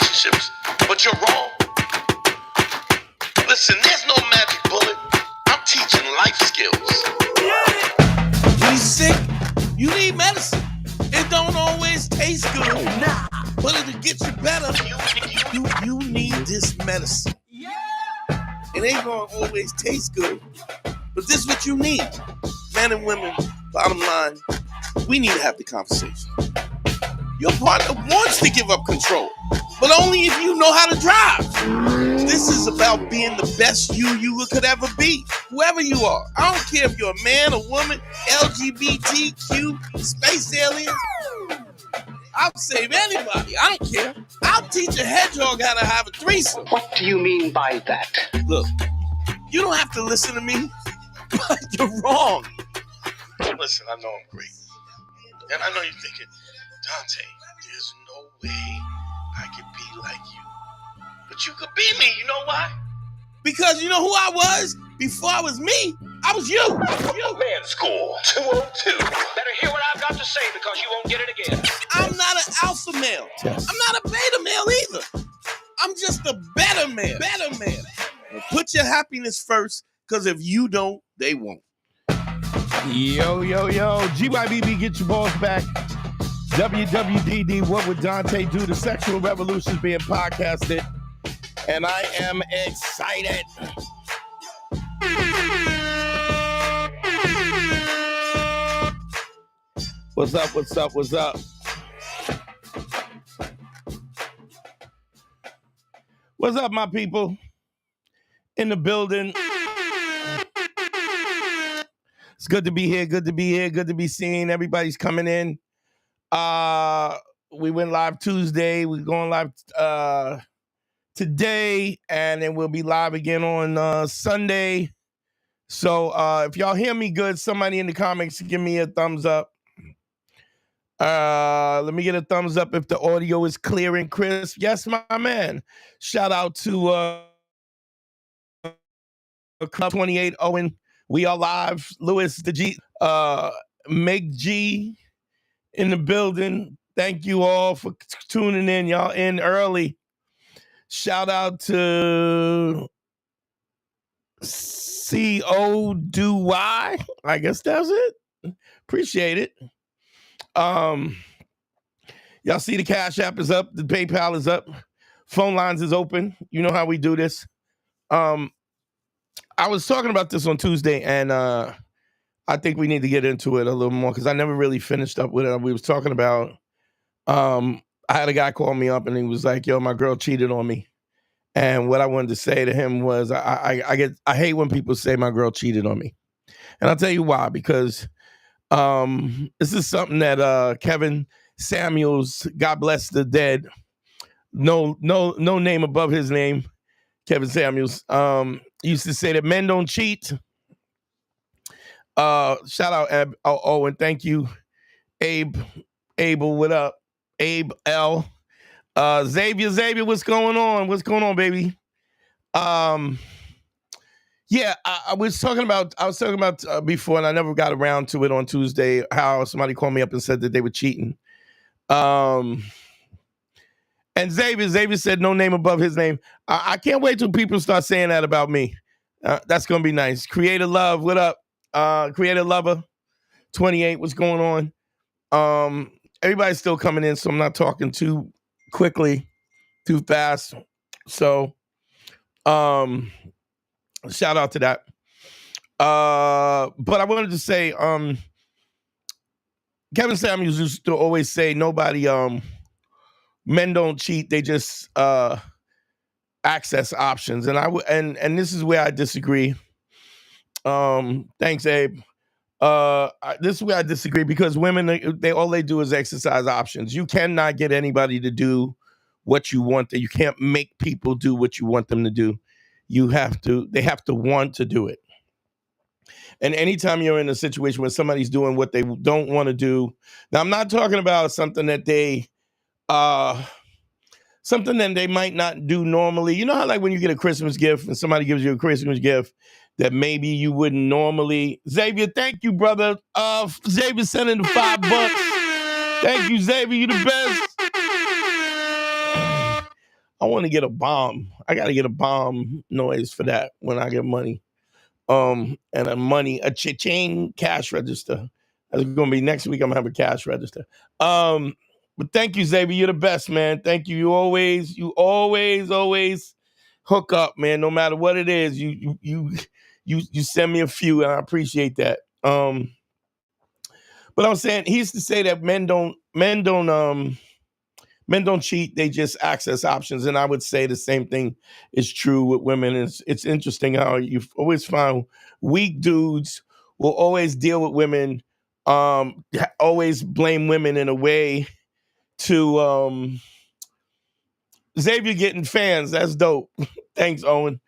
relationships, but you're wrong. Listen, there's no magic bullet. I'm teaching life skills. When you're sick, you need medicine. It don't always taste good, but it'll get you better. You need this medicine. It ain't gonna always taste good, but this is what you need. Men and women, bottom line, we need to have the conversation. Your partner wants to give up control, but only if you know how to drive. This is about being the best you could ever be, whoever you are. I don't care if you're a man, a woman, LGBTQ, space alien. I'll save anybody. I don't care. I'll teach a hedgehog how to have a threesome. What do you mean by that? Look, you don't have to listen to me, but you're wrong. Listen, I know I'm great. And I know you're thinking, Dante, there's no way I could be like you. But you could be me, you know why? Because you know who I was? Before I was me, I was you. Man School 202. Better hear what I've got to say because you won't get it again. I'm not an alpha male. Yes. I'm not a beta male either. I'm just a better man. Well, put your happiness first, because if you don't, they won't. Yo. GYBB, get your balls back. WWDD, What Would Dante Do? The Sexual Revolution is being podcasted. And I am excited. What's up? What's up, my people? In the building. It's good to be here. Good to be seen. Everybody's coming in. We went live Tuesday. We're going live today, and then we'll be live again on Sunday. So if y'all hear me good, somebody in the comments give me a thumbs up. Let me get a thumbs up if the audio is clear and crisp. Yes, my man. Shout out to Club 28 Owen. We are live. Lewis, the G, Meg G in the building. Thank you all for tuning in. Y'all in early. Shout out to CO Do Y. I guess that's it. Appreciate it. Y'all see the Cash App is up. The PayPal is up. Phone lines is open. You know how we do this. I was talking about this on Tuesday, and I think we need to get into it a little more because I never really finished up with it. We was talking about, I had a guy call me up, and he was like, yo, my girl cheated on me. And what I wanted to say to him was, I hate when people say my girl cheated on me. And I'll tell you why, because this is something that Kevin Samuels, God bless the dead, no name above his name, Kevin Samuels, used to say that men don't cheat. Shout out Owen, thank you. Abel, what up? Abe L. Xavier, what's going on? What's going on, baby? Yeah, I was talking about before, and I never got around to it on Tuesday, how somebody called me up and said that they were cheating. And Xavier said no name above his name. I can't wait till people start saying that about me. That's going to be nice. Creator Love, what up? Creator Lover, 28, what's going on? Everybody's still coming in, so I'm not talking too quickly, too fast. So, shout out to that. But I wanted to say, Kevin Samuels used to always say nobody, men don't cheat, they just access options. And this is where I disagree. Thanks, Abe. This is where I disagree because women, they do is exercise options. You cannot get anybody to do what you want. You can't make people do what you want them to do. They have to want to do it. And anytime you're in a situation where somebody's doing what they don't want to do, now I'm not talking about something that they might not do normally. You know how like when you get a Christmas gift and somebody gives you a Christmas gift that maybe you wouldn't normally. Xavier, thank you, brother. Xavier sending the $5. Thank you, Xavier. You the best. I want to get a bomb. I got to get a bomb noise for that when I get money. And a cha-ching cash register. That's going to be next week. I'm going to have a cash register. But thank you, Xavier. You're the best, man. Thank you. You always hook up, man. No matter what it is, you send me a few, and I appreciate that. But I'm saying he used to say that men don't cheat, they just access options. And I would say the same thing is true with women. It's interesting how you always find weak dudes will always deal with women, always blame women in a way to Xavier getting fans. That's dope. Thanks, Owen.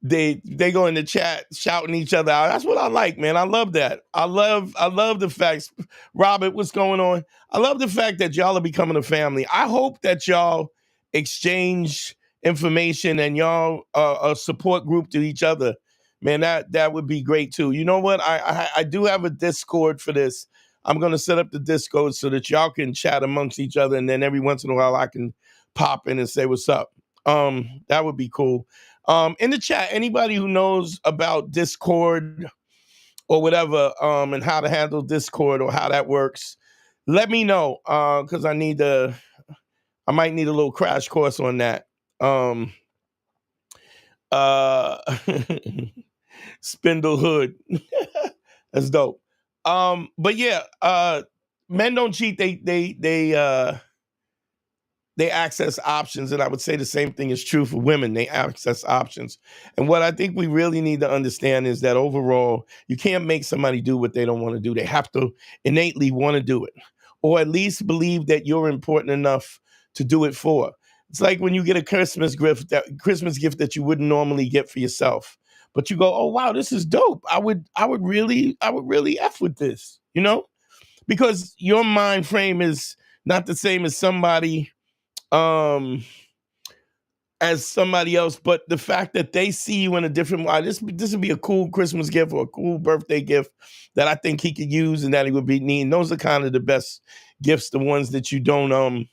They go in the chat shouting each other out. That's what I like, man. I love that. I love the facts. Robert, what's going on? I love the fact that y'all are becoming a family. I hope that y'all exchange information and y'all a support group to each other. Man, that would be great too. You know what? I do have a Discord for this. I'm gonna set up the Discord so that y'all can chat amongst each other, and then every once in a while I can pop in and say what's up. That would be cool. In the chat, anybody who knows about Discord or whatever, and how to handle Discord or how that works, let me know. Because I might need a little crash course on that. Spindle Hood. That's dope. But yeah, men don't cheat. They access options, and I would say the same thing is true for women. They access options. And what I think we really need to understand is that overall, you can't make somebody do what they don't want to do. They have to innately want to do it, or at least believe that you're important enough to do it for. It's like when you get a Christmas gift that you wouldn't normally get for yourself, but you go, "Oh wow, this is dope. I would really F with this," you know, because your mind frame is not the same as somebody else, but the fact that they see you in a different way, this would be a cool Christmas gift or a cool birthday gift that I think he could use and that he would be needing. Those are kind of the best gifts, the ones that you don't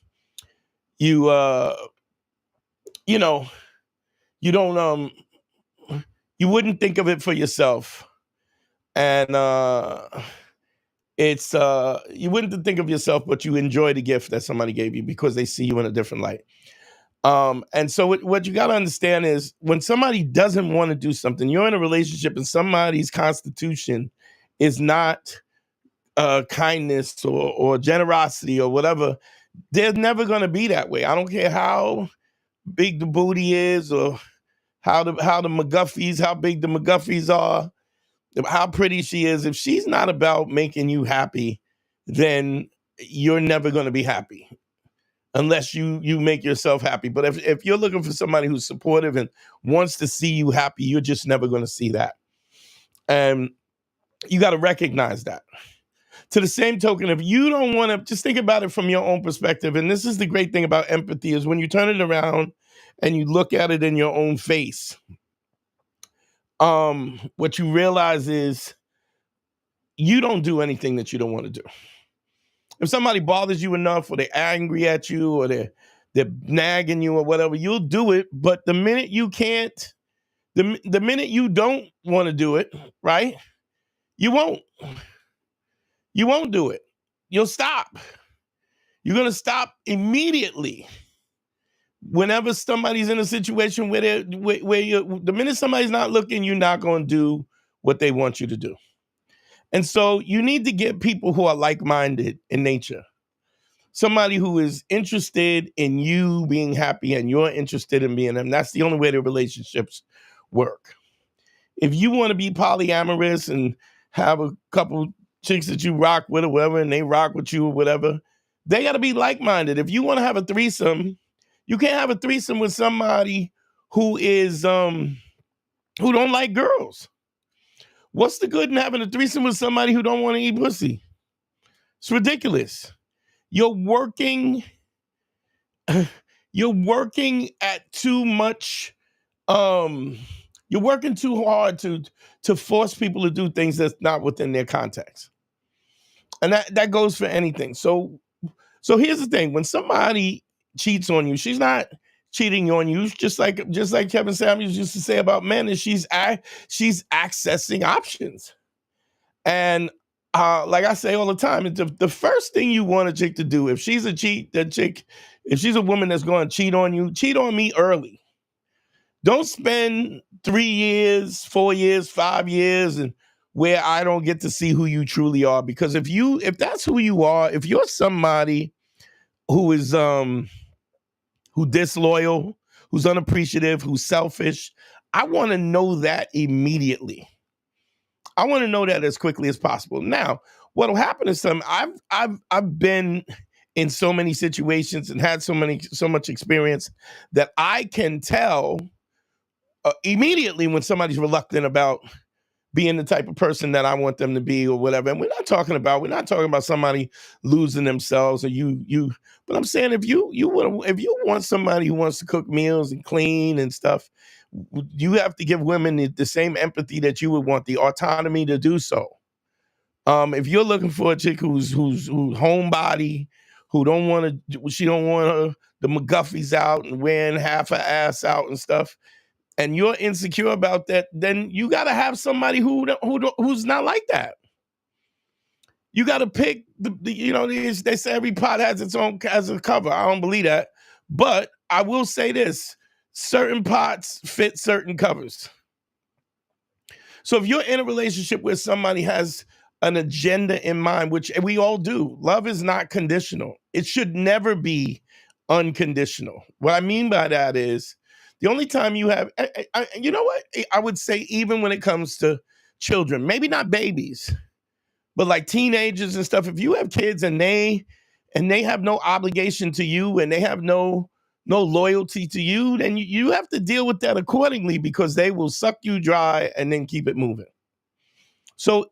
you wouldn't think of it for yourself. And it's you wouldn't think of yourself, but you enjoy the gift that somebody gave you because they see you in a different light. And so what you got to understand is when somebody doesn't want to do something, you're in a relationship and somebody's constitution is not kindness or generosity or whatever, they're never going to be that way. I don't care how big the booty is or how big the McGuffies are, how pretty she is. If she's not about making you happy, then you're never going to be happy. Unless you make yourself happy. But if you're looking for somebody who's supportive and wants to see you happy, you're just never going to see that. And you got to recognize that. To the same token, if you don't want to, just think about it from your own perspective. And this is the great thing about empathy is when you turn it around and you look at it in your own face, what you realize is you don't do anything that you don't want to do. If somebody bothers you enough or they're angry at you or they're nagging you or whatever, you'll do it. But the minute you can't, the minute you don't want to do it, right? You won't do it. You'll stop. You're going to stop immediately. Whenever somebody's in a situation where the minute somebody's not looking, you're not going to do what they want you to do. And so you need to get people who are like-minded in nature. Somebody who is interested in you being happy and you're interested in being them. That's the only way the relationships work. If you want to be polyamorous and have a couple chicks that you rock with or whatever, and they rock with you or whatever, they got to be like-minded. If you want to have a threesome, you can't have a threesome with somebody who is who don't like girls. What's the good in having a threesome with somebody who don't want to eat pussy? It's ridiculous. You're working at too much. You're working too hard to force people to do things that's not within their context. And that goes for anything. So here's the thing. When somebody cheats on you, she's not cheating on you. Just like Kevin Samuels used to say about men, is she's accessing options. And like I say all the time, the first thing you want a chick to do, if she's a if she's a woman that's going to cheat on you, cheat on me early. Don't spend 3 years, 4 years, 5 years, and where I don't get to see who you truly are. Because if that's who you are, if you're somebody who is who disloyal, who's unappreciative, who's selfish, I want to know that immediately. I want to know that as quickly as possible. Now, what'll happen is I've been in so many situations and had so much experience that I can tell immediately when somebody's reluctant about being the type of person that I want them to be or whatever. And we're not talking about somebody losing themselves or you. But I'm saying if you want somebody who wants to cook meals and clean and stuff, you have to give women the same empathy that you would want, the autonomy to do so. If you're looking for a chick who's homebody, she don't want the McGuffies out and wearing half her ass out and stuff, and you're insecure about that, then you got to have somebody who's not like that. You got to pick they say every pot has a cover. I don't believe that, but I will say this: certain pots fit certain covers. So if you're in a relationship where somebody has an agenda in mind, which we all do, love is not conditional. It should never be unconditional. What I mean by that is the only time you have, you know what? I would say even when it comes to children, maybe not babies, but like teenagers and stuff, if you have kids and they have no obligation to you and they have no loyalty to you, then you have to deal with that accordingly, because they will suck you dry and then keep it moving. So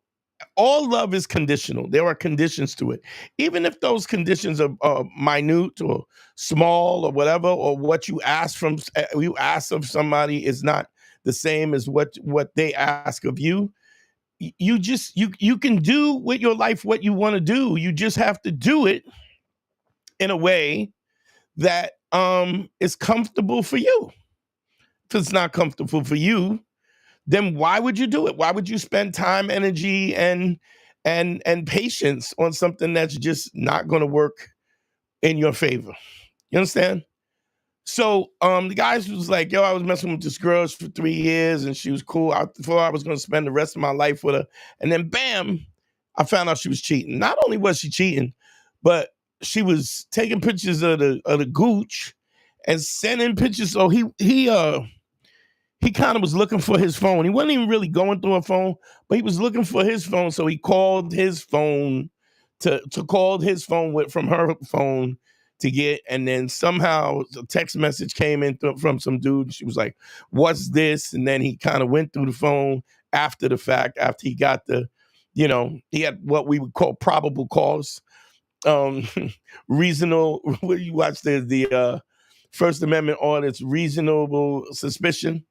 all love is conditional. There are conditions to it. Even if those conditions are minute or small or whatever, or what you ask of somebody is not the same as what they ask of you, you can do with your life what you want to do. You just have to do it in a way that is comfortable for you. If it's not comfortable for you, then why would you do it? Why would you spend time, energy, and patience on something that's just not going to work in your favor? You understand? So the guys was like, yo, I was messing with this girl for 3 years and she was cool. I thought I was going to spend the rest of my life with her. And then bam, I found out she was cheating. Not only was she cheating, but she was taking pictures of the gooch and sending pictures. So he kind of was looking for his phone. He wasn't even really going through her phone, but he was looking for his phone. So he called his phone from her phone to get, and then somehow a text message came in from some dude. She was like, "What's this?" And then he kind of went through the phone after the fact, after he got he had what we would call probable cause, reasonable. When you watch the First Amendment on, it's reasonable suspicion.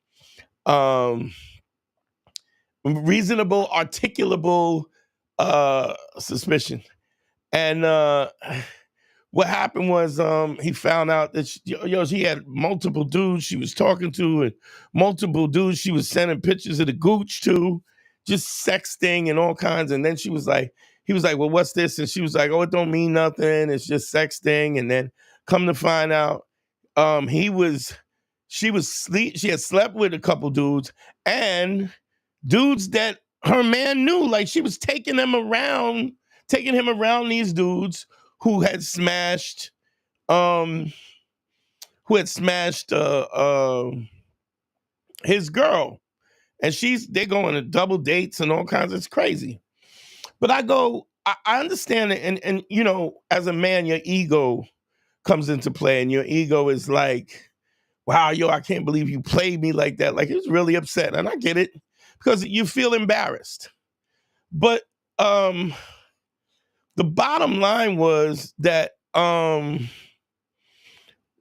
Reasonable, articulable suspicion. And what happened was he found out that she had multiple dudes she was talking to, and multiple dudes she was sending pictures of the gooch to, just sexting and all kinds. And then he was like, well, what's this? And she was like, oh, it don't mean nothing. It's just sexting. And then come to find out, she had slept with a couple dudes, and dudes that her man knew. Like, she was taking him around these dudes who had smashed his girl. And they're going to double dates and all kinds. It's crazy. But I understand it, and as a man, your ego comes into play, and your ego is like, wow, yo, I can't believe you played me like that. Like, he was really upset. And I get it, because you feel embarrassed. But the bottom line was that now,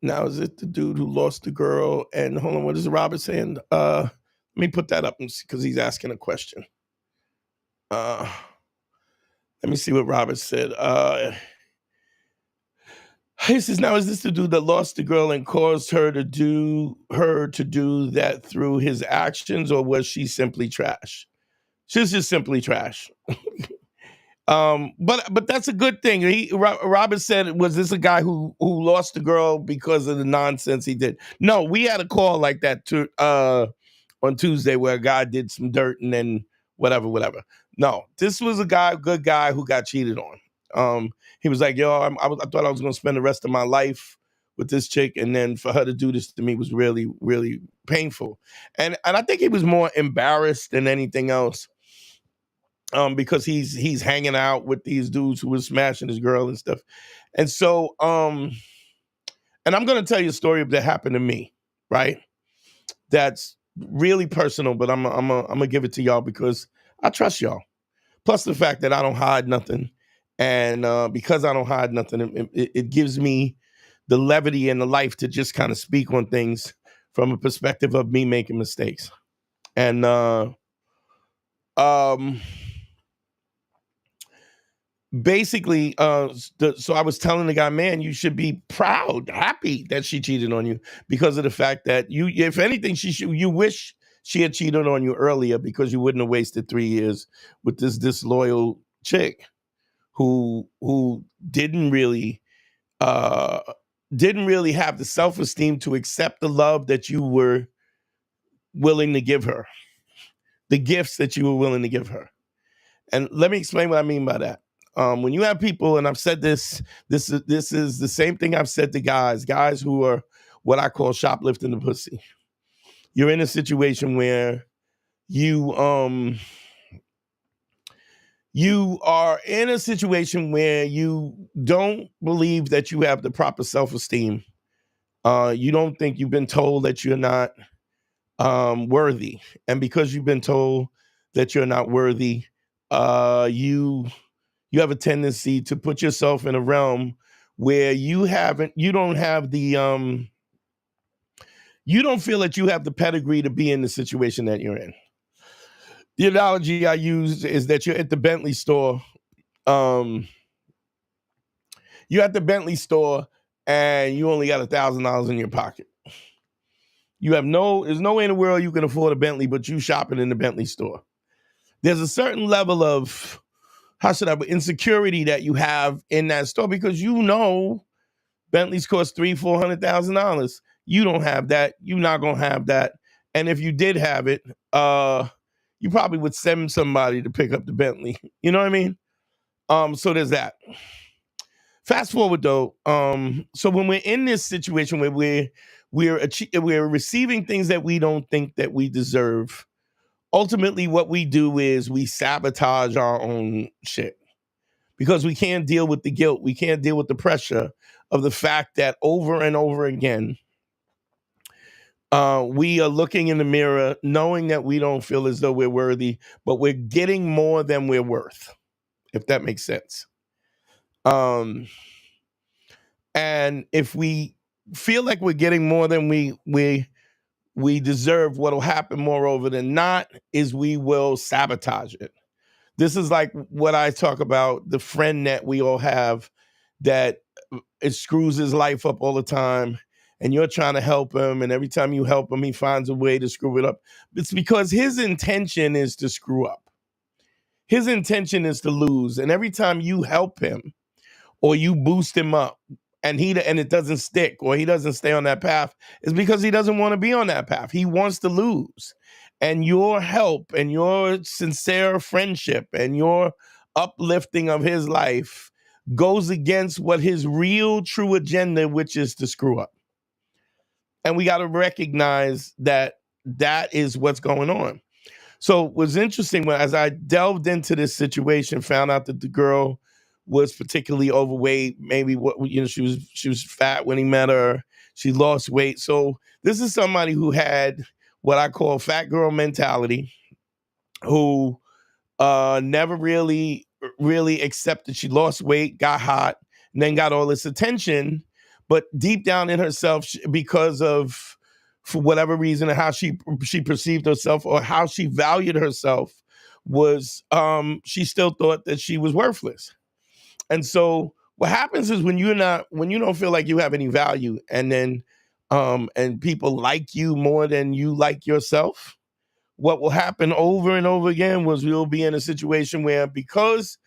is it the dude who lost the girl? And hold on, what is Robert saying? Let me put that up because he's asking a question. Let me see what Robert said. He says, now is this the dude that lost the girl and caused her to do that through his actions, or was she simply trash? She's just simply trash. But that's a good thing. Robert said, was this a guy who lost the girl because of the nonsense he did? No, we had a call like that on Tuesday where a guy did some dirt and then whatever. No, this was a good guy who got cheated on. He was like, yo, I thought I was going to spend the rest of my life with this chick, and then for her to do this to me was really, really painful. And I think he was more embarrassed than anything else, because he's hanging out with these dudes who was smashing his girl and stuff. And so, and I'm going to tell you a story that happened to me, right? That's really personal, but I'm gonna give it to y'all because I trust y'all. Plus the fact that I don't hide nothing. And because I don't hide nothing, it gives me the levity and the life to just kind of speak on things from a perspective of me making mistakes. And basically, so I was telling the guy, man, you should be proud, happy that she cheated on you, because of the fact that if anything, you wish she had cheated on you earlier, because you wouldn't have wasted 3 years with this disloyal chick who didn't really have the self-esteem to accept the love that you were willing to give her, the gifts that you were willing to give her. And let me explain what I mean by that. When you have people, and I've said this is the same thing I've said to guys who are what I call shoplifting the pussy. You're in a situation where you are in a situation where you don't believe that you have the proper self-esteem. You don't think, you've been told that you're not worthy. And because you've been told that you're not worthy, you have a tendency to put yourself in a realm where you don't feel that you have the pedigree to be in the situation that you're in. The analogy I use is that you're at the Bentley store. You're at the Bentley store and you only got $1,000 in your pocket. There's no way in the world you can afford a Bentley, but you shopping in the Bentley store. There's a certain level of, insecurity that you have in that store, because Bentleys cost $300,000-$400,000. You don't have that. You're not gonna have that. And if you did have it, you probably would send somebody to pick up the Bentley. You know what I mean? So there's that. Fast forward though. So when we're in this situation where we're receiving things that we don't think that we deserve, ultimately what we do is we sabotage our own shit, because we can't deal with the guilt. We can't deal with the pressure of the fact that over and over again, we are looking in the mirror knowing that we don't feel as though we're worthy, but we're getting more than we're worth, if that makes sense. And if we feel like we're getting more than we deserve, what'll happen moreover than not is we will sabotage it. This is like what I talk about, the friend that we all have that it screws his life up all the time, and you're trying to help him, and every time you help him, he finds a way to screw it up. It's because his intention is to screw up. His intention is to lose, and every time you help him or you boost him up, and it doesn't stick, or he doesn't stay on that path, is because he doesn't want to be on that path. He wants to lose. And your help and your sincere friendship and your uplifting of his life goes against what his real true agenda, which is to screw up. And we got to recognize that is what's going on. So it was interesting as I delved into this situation, found out that the girl was particularly overweight. Maybe she was fat when he met her. She lost weight. So this is somebody who had what I call fat girl mentality, who never really accepted she lost weight, got hot, and then got all this attention. But deep down in herself, because of, for whatever reason, how she perceived herself or how she valued herself, was she still thought that she was worthless. And so What happens is when you don't feel like you have any value, and then and people like you more than you like yourself, what will happen over and over again was you'll be in a situation where, because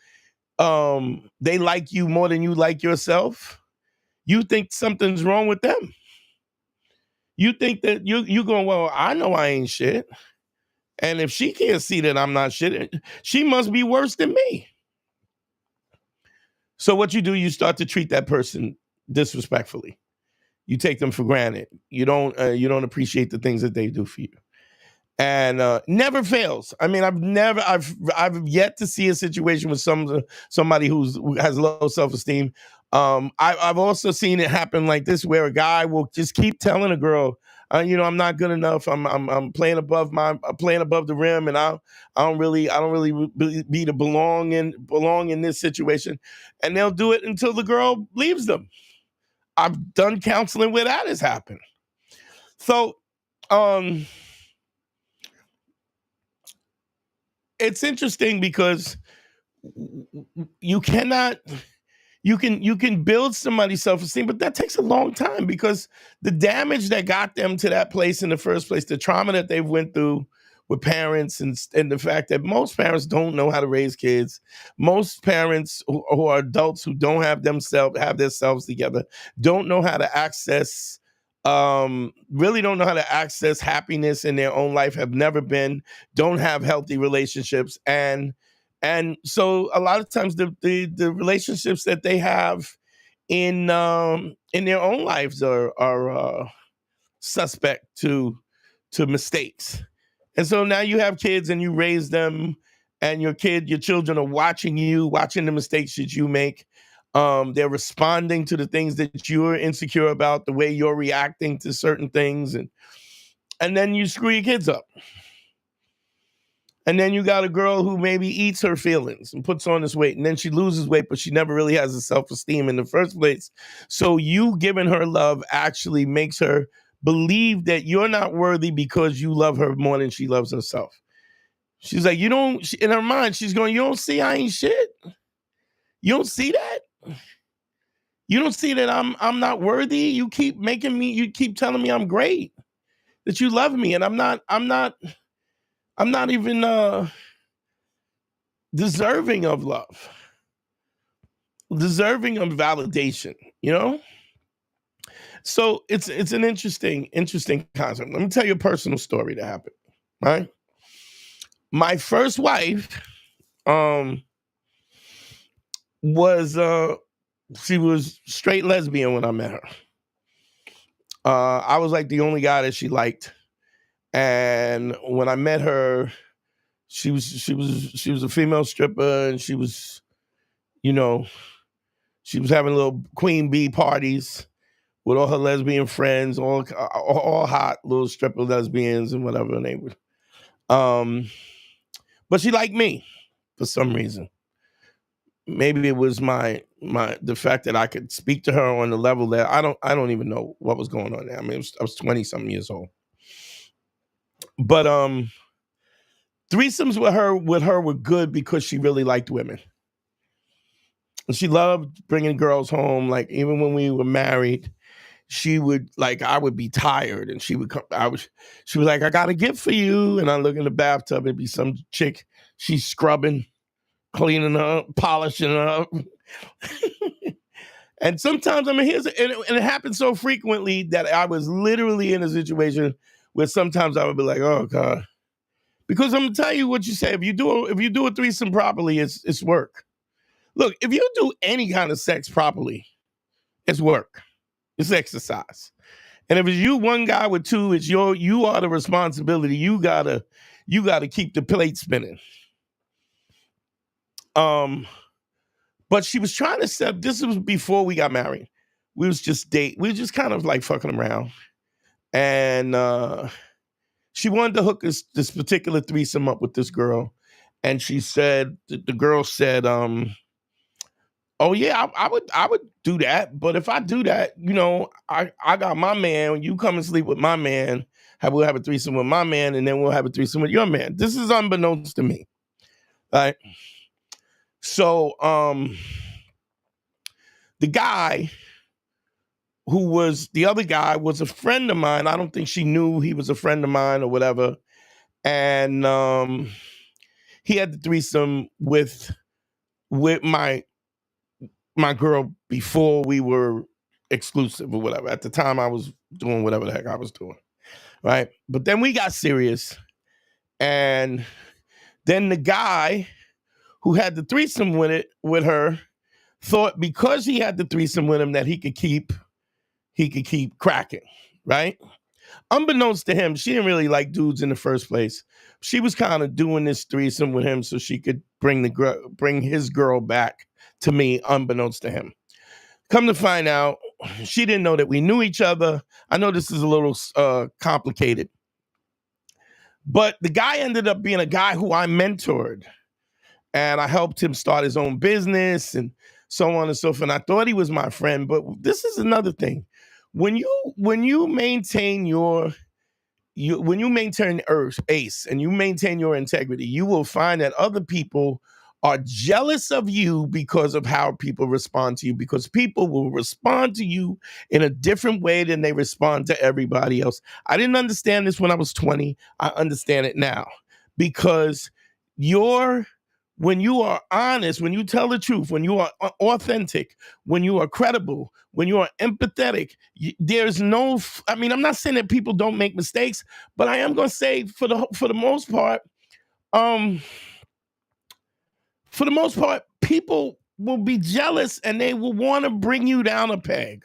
they like you more than you like yourself, you think something's wrong with them. You think that you going, well, I know I ain't shit. And if she can't see that I'm not shit, she must be worse than me. So what you do, you start to treat that person disrespectfully. You take them for granted. You don't appreciate the things that they do for you. And never fails. I mean, I've yet to see a situation with somebody who has low self-esteem. I've also seen it happen like this, where a guy will just keep telling a girl, I'm not good enough. I'm playing above the rim, and I don't really be to belong in this situation. And they'll do it until the girl leaves them. I've done counseling where that has happened. So, it's interesting because you can build somebody's self-esteem, but that takes a long time, because the damage that got them to that place in the first place, the trauma that they went through with parents, and the fact that most parents don't know how to raise kids, most parents who are adults who don't have themselves together, don't know how to access really don't know how to access happiness in their own life, don't have healthy relationships, and so a lot of times the relationships that they have in their own lives are suspect to mistakes. And so now you have kids and you raise them, and your children are watching the mistakes that you make. They're responding to the things that you're insecure about, the way you're reacting to certain things, and then you screw your kids up. And then you got a girl who maybe eats her feelings and puts on this weight, and then she loses weight, but she never really has a self-esteem in the first place. So you giving her love actually makes her believe that you're not worthy because you love her more than she loves herself. She's like, in her mind, she's going, you don't see I ain't shit? You don't see that? You don't see that I'm not worthy? You keep telling me I'm great, that you love me, and I'm not even deserving of love, deserving of validation, So it's an interesting concept. Let me tell you a personal story that happened, right? My first wife, she was straight lesbian when I met her. I was like the only guy that she liked. And when I met her, she was a female stripper, and she was having little queen bee parties with all her lesbian friends, all hot little stripper lesbians and whatever they were. But she liked me for some reason. Maybe it was the fact that I could speak to her on the level that I don't even know what was going on there. I mean, I was 20-something years old. But threesomes with her were good because she really liked women. And she loved bringing girls home. Like, even when we were married, she would, like, I would be tired, and she would come. She was like, I got a gift for you. And I look in the bathtub, it'd be some chick. She's scrubbing, cleaning her up, polishing her up. And sometimes, and it happened so frequently that I was literally in a situation where sometimes I would be like, oh God. Because I'm gonna tell you what you say. If you do a threesome properly, it's work. Look, if you do any kind of sex properly, it's work. It's exercise. And if it's you, one guy with two, you are the responsibility. You gotta keep the plate spinning. But she was trying to set. This was before we got married. We was just kind of like fucking around, and she wanted to hook this particular threesome up with this girl, and she said, the girl said, oh yeah, I would do that, but if I do that, I got my man. You come and sleep with my man. We'll have a threesome with my man, and then we'll have a threesome with your man. This is unbeknownst to me, right? So the guy who was the other guy was a friend of mine. I don't think she knew he was a friend of mine or whatever. And he had the threesome with my girl before we were exclusive or whatever. At the time, I was doing whatever the heck I was doing, right? But then we got serious, and then the guy who had the threesome with her thought because he had the threesome with him that he could keep cracking, right? Unbeknownst to him, she didn't really like dudes in the first place. She was kind of doing this threesome with him so she could bring his girl back to me, unbeknownst to him. Come to find out, she didn't know that we knew each other. I know this is a little complicated, but the guy ended up being a guy who I mentored, and I helped him start his own business and so on and so forth. And I thought he was my friend, but this is another thing. When you maintain when you maintain ace and you maintain your integrity, you will find that other people are jealous of you because of how people respond to you, because people will respond to you in a different way than they respond to everybody else. I didn't understand this when I was 20. I understand it now because when you are honest, when you tell the truth, when you are authentic, when you are credible, when you are empathetic, there's no, I mean, I'm not saying that people don't make mistakes, but I am going to say for the most part, people will be jealous and they will want to bring you down a peg.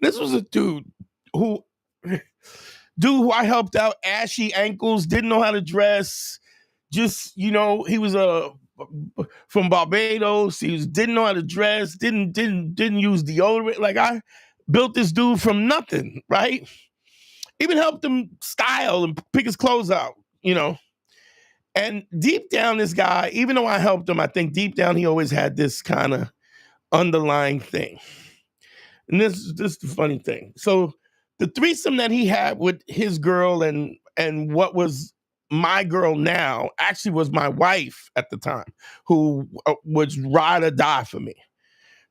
This was a dude who I helped out, ashy ankles, didn't know how to dress. Just, he was from Barbados. He didn't know how to dress, didn't use deodorant. Like, I built this dude from nothing, right? Even helped him style and pick his clothes out, And deep down, this guy, even though I helped him, I think deep down he always had this kind of underlying thing. And this is the funny thing. So the threesome that he had with his girl and what was my girl now actually was my wife at the time, who was ride or die for me.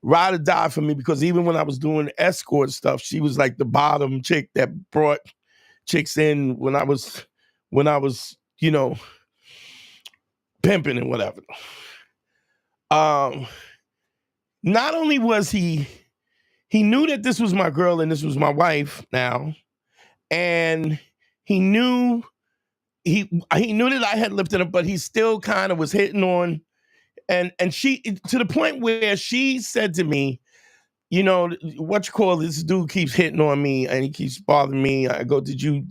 Ride or die for me, because even when I was doing escort stuff, she was like the bottom chick that brought chicks in when I was, pimping and whatever. Not only was he knew that this was my girl and this was my wife now, and he knew that I had lifted up, but he still kind of was hitting on, and she, to the point where she said to me, this dude keeps hitting on me and he keeps bothering me. I go, did you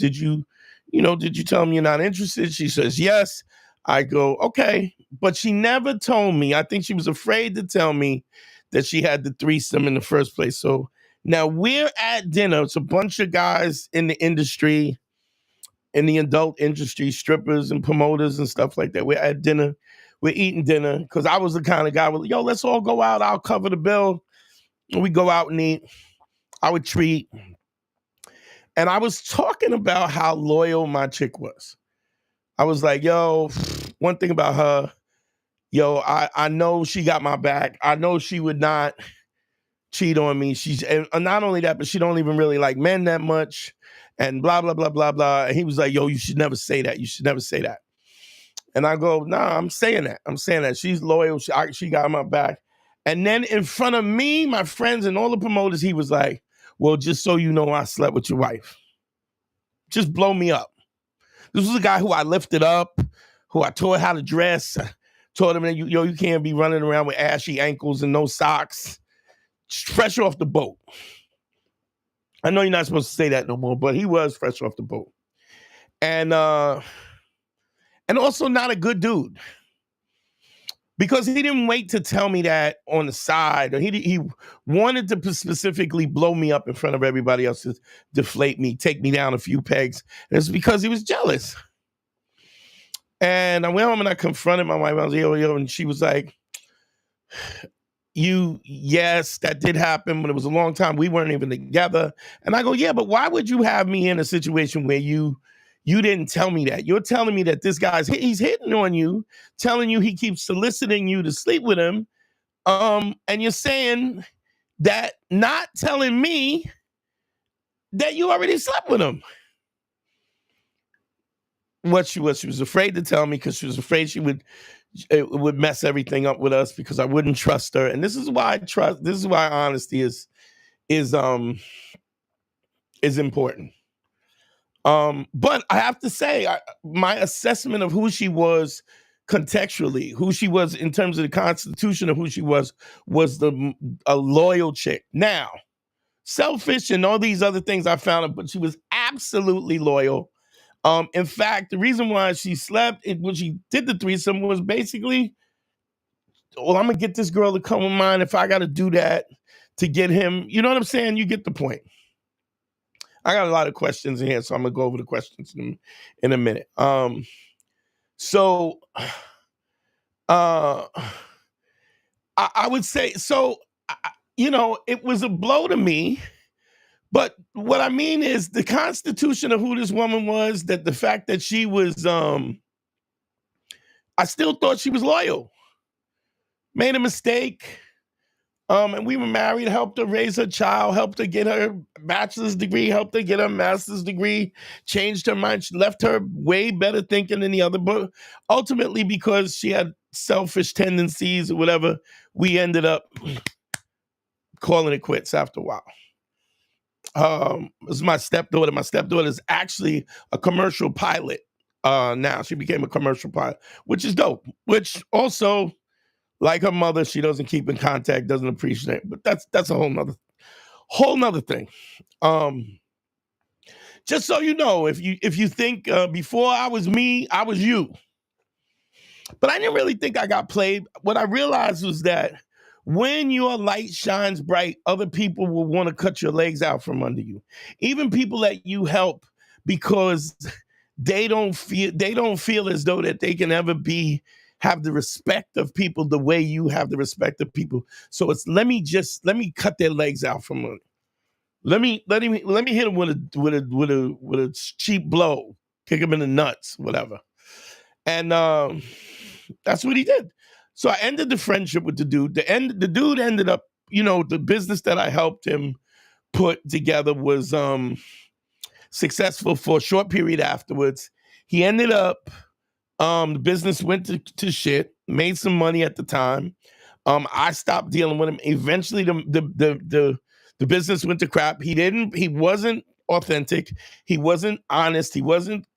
tell him you're not interested? She says, yes. I go, okay. But she never told me. I think she was afraid to tell me that she had the threesome in the first place. So now we're at dinner. It's a bunch of guys in the industry, in the adult industry, strippers and promoters and stuff like that. We're at dinner. We're eating dinner because I was the kind of guy with, let's all go out. I'll cover the bill. We go out and eat. I would treat. And I was talking about how loyal my chick was. I was like, one thing about her, I know she got my back. I know she would not cheat on me. And not only that, but she don't even really like men that much, and blah, blah, blah, blah, blah. And he was like, you should never say that. You should never say that. And I go, nah, I'm saying that. She's loyal. She got my back. And then in front of me, my friends, and all the promoters, he was like, well, just so you know, I slept with your wife. Just blow me up. This was a guy who I lifted up, who I taught how to dress. I taught him that you can't be running around with ashy ankles and no socks, fresh off the boat. I know you're not supposed to say that no more, but he was fresh off the boat. And also not a good dude. Because he didn't wait to tell me that on the side. Or he wanted to specifically blow me up in front of everybody else, to deflate me, take me down a few pegs. And it's because he was jealous. And I went home and I confronted my wife. I was like, and she was like, yes, that did happen, but it was a long time. We weren't even together. And I go, yeah, but why would you have me in a situation where you didn't tell me that? You're telling me that this guy's he's hitting on you, telling you he keeps soliciting you to sleep with him. And you're saying that not telling me that you already slept with him. What she was afraid to tell me because she was afraid it would mess everything up with us because I wouldn't trust her. And this is why honesty is important. But I have to say, my assessment of who she was contextually, who she was in terms of the constitution of who she was a loyal chick. Now, selfish and all these other things I found out, but she was absolutely loyal. In fact, the reason why she slept when she did the threesome was basically, well, I'm gonna get this girl to come with mine if I gotta do that to get him. You know what I'm saying? You get the point. I got a lot of questions in here, so I'm gonna go over the questions in a minute. So I would say, so it was a blow to me. But what I mean is the constitution of who this woman was, that the fact that she was, I still thought she was loyal. Made a mistake. And we were married, helped her raise her child, helped her get her bachelor's degree, helped her get her master's degree, changed her mind, she left her way better thinking than the other. But ultimately, because she had selfish tendencies or whatever, we ended up calling it quits after a while. It was my stepdaughter. My stepdaughter is actually a commercial pilot. Now she became a commercial pilot, which is dope. Which also, like her mother, she doesn't keep in contact, doesn't appreciate. But that's a whole nother thing. Just so you know, if you think before I was me, I was you. But I didn't really think I got played. What I realized was that when your light shines bright, other people will want to cut your legs out from under you. Even people that you help because they don't feel as though that they can ever have the respect of people the way you have the respect of people. So it's let me cut their legs out from under. Let me hit them with a cheap blow, kick him in the nuts, whatever. And that's what he did. So I ended the friendship with the dude. The dude ended up, the business that I helped him put together was successful for a short period afterwards. He ended up, the business went to shit, made some money at the time. I stopped dealing with him. Eventually the business went to crap. He wasn't authentic. He wasn't honest. He wasn't,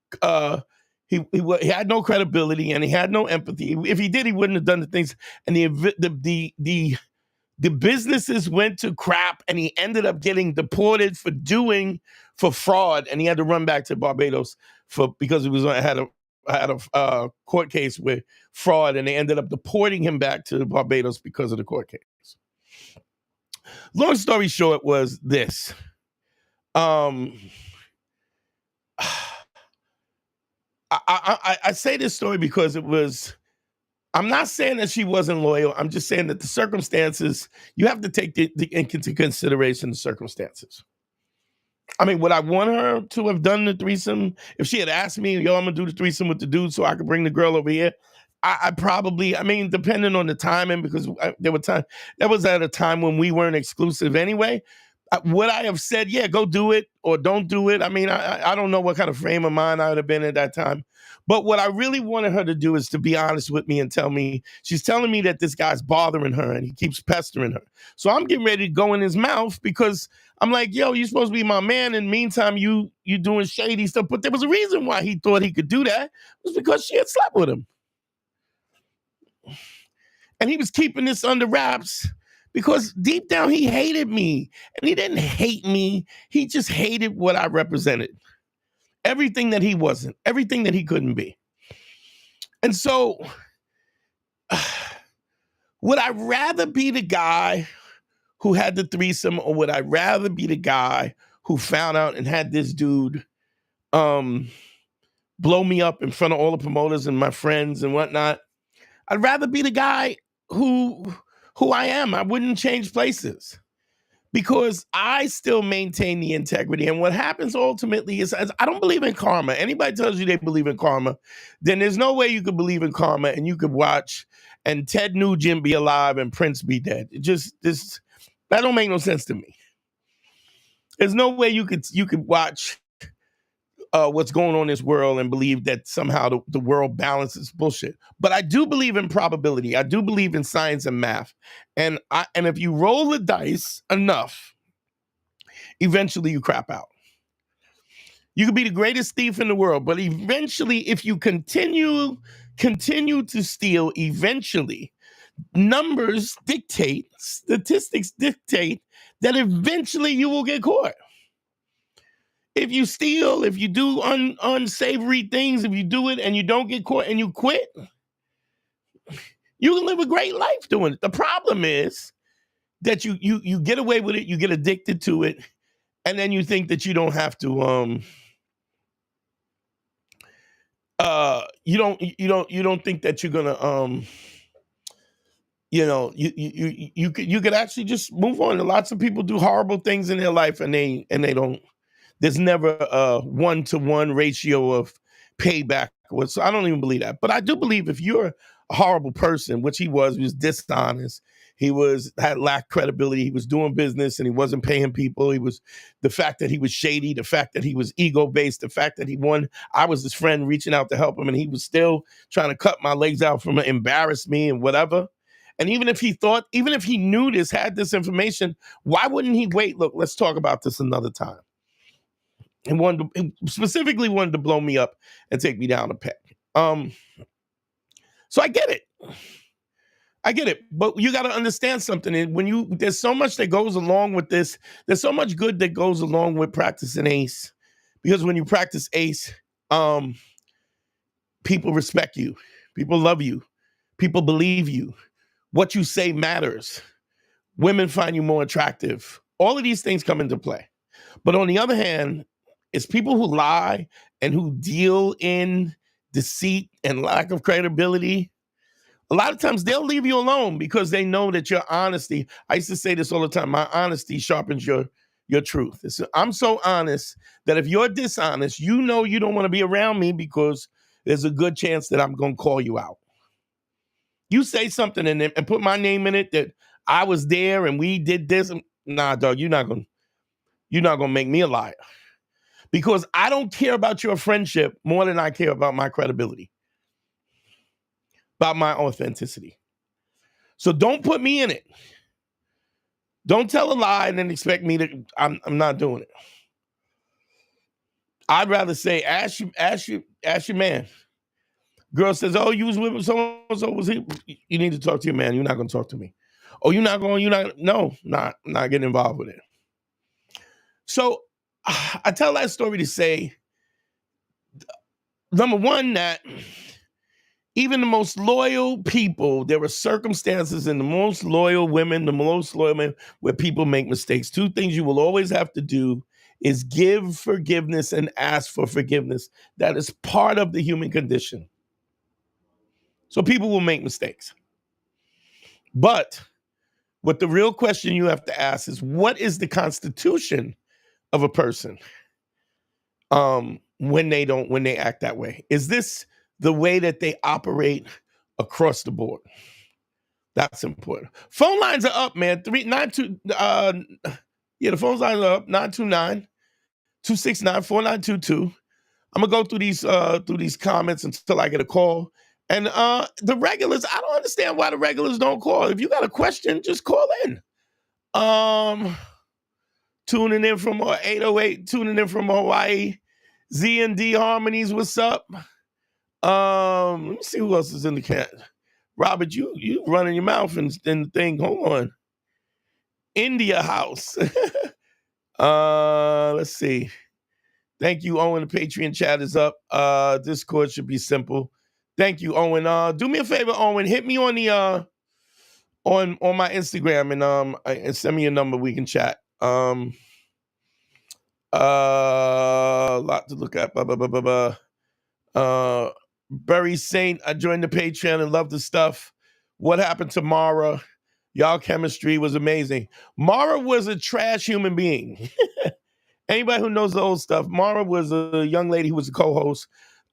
he had no credibility and he had no empathy. If he did, he wouldn't have done the things. And the businesses went to crap, and he ended up getting deported for fraud, and he had to run back to Barbados because he had a court case with fraud, and they ended up deporting him back to Barbados because of the court case. Long story short was this. I say this story because I'm not saying that she wasn't loyal. I'm just saying that the circumstances, you have to take into consideration the circumstances. I mean, would I want her to have done the threesome? If she had asked me, I'm going to do the threesome with the dude so I could bring the girl over here, I probably, depending on the timing, because that was at a time when we weren't exclusive anyway. Would I have said, yeah, go do it or don't do it? I don't know what kind of frame of mind I would have been at that time. But what I really wanted her to do is to be honest with me and tell me, she's telling me that this guy's bothering her and he keeps pestering her. So I'm getting ready to go in his mouth because I'm like, yo, you're supposed to be my man. In the meantime, you doing shady stuff. But there was a reason why he thought he could do that. It was because she had slept with him. And he was keeping this under wraps because deep down he hated me. And he didn't hate me. He just hated what I represented. Everything that he wasn't. Everything that he couldn't be. And so, would I rather be the guy who had the threesome, or would I rather be the guy who found out and had this dude blow me up in front of all the promoters and my friends and whatnot? I'd rather be the guy who I am. I wouldn't change places because I still maintain the integrity. And what happens ultimately is I don't believe in karma. Anybody tells you they believe in karma, then there's no way you could believe in karma and you could watch and Ted Nugent be alive and Prince be dead. That don't make no sense to me. There's no way you could watch what's going on in this world and believe that somehow the world balances. Bullshit. But I do believe in probability. I do believe in science and math. And if you roll the dice enough, eventually you crap out. You could be the greatest thief in the world, but eventually, if you continue to steal, eventually numbers dictate, statistics dictate that eventually you will get caught. If you steal, if you do unsavory things, if you do it and you don't get caught and you quit, you can live a great life doing it. The problem is that you get away with it, you get addicted to it, and then you think that you don't have to you don't think that you're gonna you could actually just move on. Lots of people do horrible things in their life and they don't. There's never a 1-to-1 ratio of payback. So I don't even believe that. But I do believe if you're a horrible person, which he was dishonest. He had lacked credibility. He was doing business and he wasn't paying people. He was the fact that he was shady, the fact that he was ego-based, the fact that I was his friend reaching out to help him and he was still trying to cut my legs out from embarrass me and whatever. And even if he knew this, had this information, why wouldn't he wait? Look, let's talk about this another time. He specifically wanted to blow me up and take me down a peg. So I get it, but you got to understand something. And there's so much that goes along with this. There's so much good that goes along with practicing ACE, because when you practice ACE, people respect you, people love you, people believe you. What you say matters. Women find you more attractive. All of these things come into play. But on the other hand, it's people who lie and who deal in deceit and lack of credibility. A lot of times they'll leave you alone because they know that your honesty, I used to say this all the time, my honesty sharpens your truth. I'm so honest that if you're dishonest, you know you don't want to be around me because there's a good chance that I'm going to call you out. You say something and put my name in it that I was there and we did this. Nah, dog, you're not going to make me a liar. Because I don't care about your friendship more than I care about my credibility, about my authenticity. So don't put me in it. Don't tell a lie and then expect me to. I'm not doing it. I'd rather say, ask your man. Girl says, "Oh, you was with so and so. Was he?" You need to talk to your man. You're not going to talk to me. Oh, you're not going. You're not. No, not getting involved with it. So I tell that story to say, number one, that even the most loyal people, there are circumstances in the most loyal women, the most loyal men, where people make mistakes. Two things you will always have to do is give forgiveness and ask for forgiveness. That is part of the human condition. So people will make mistakes. But what the real question you have to ask is, what is the constitution of a person when they act that way? Is this the way that they operate across the board? That's important. Phone lines are up, man. The phone lines are up. 929-269-4922. I'm gonna go through these comments until I get a call. And the regulars, I don't understand why the regulars don't call. If you got a question, just call in. Tuning in from 808, tuning in from Hawaii. Z&D Harmonies, what's up? Let me see who else is in the cat. Robert, you running your mouth and the thing. Hold on. India House. Let's see. Thank you, Owen. The Patreon chat is up. Discord should be simple. Thank you, Owen. Do me a favor, Owen. Hit me on the on my Instagram and send me your number. We can chat. A lot to look at. Barry Saint, I joined the Patreon and love the stuff. What happened to Mara? Y'all chemistry was amazing. Mara was a trash human being. Anybody who knows the old stuff, Mara was a young lady who was a co-host.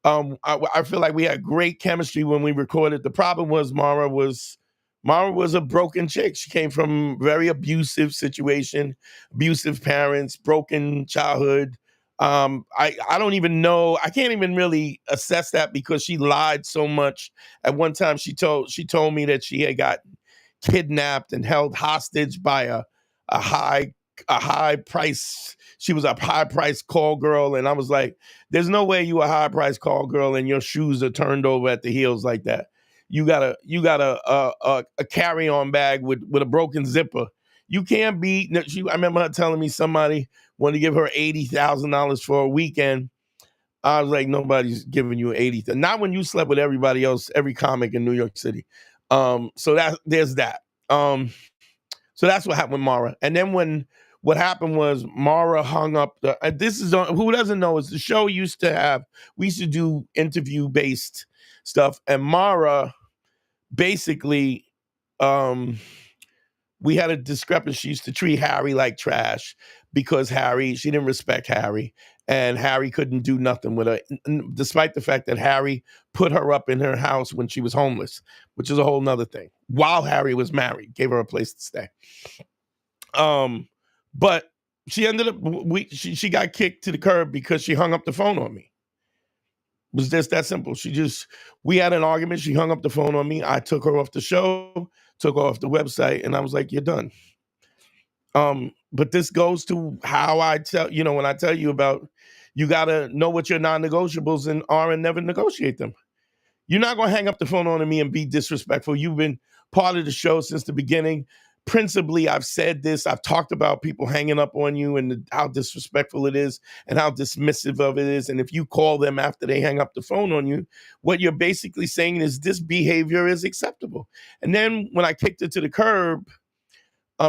I feel like we had great chemistry when we recorded. The problem was Mara was Mara was a broken chick. She came from very abusive situation, abusive parents, broken childhood. I don't even know. I can't even really assess that because she lied so much. At one time, she told me that she had got kidnapped and held hostage by a high price. She was a high price call girl, and I was like, "There's no way you a high price call girl and your shoes are turned over at the heels like that. You got a carry on bag with a broken zipper. You can't be." I remember her telling me somebody wanted to give her $80,000 for a weekend. I was like, nobody's giving you 80. Not when you slept with everybody else, every comic in New York City. So there's that. So that's what happened with Mara. And then what happened was Mara hung up this is who doesn't know is the show we used to do interview based stuff, and Mara basically we had a discrepancy. She used to treat Harry like trash because she didn't respect Harry, and Harry couldn't do nothing with her, despite the fact that Harry put her up in her house when she was homeless, which is a whole nother thing. While Harry was married, gave her a place to stay. But she ended up, she got kicked to the curb because she hung up the phone on me. It was just that simple. We had an argument. She hung up the phone on me. I took her off the show, took her off the website, and I was like, you're done. But this goes to how I tell, when I tell you about, you got to know what your non-negotiables are and never negotiate them. You're not going to hang up the phone on me and be disrespectful. You've been part of the show since the beginning. Principally, I've said this. I've talked about people hanging up on you and how disrespectful it is and how dismissive of it is. And if you call them after they hang up the phone on you, what you're basically saying is this behavior is acceptable. And then when I kicked her to the curb,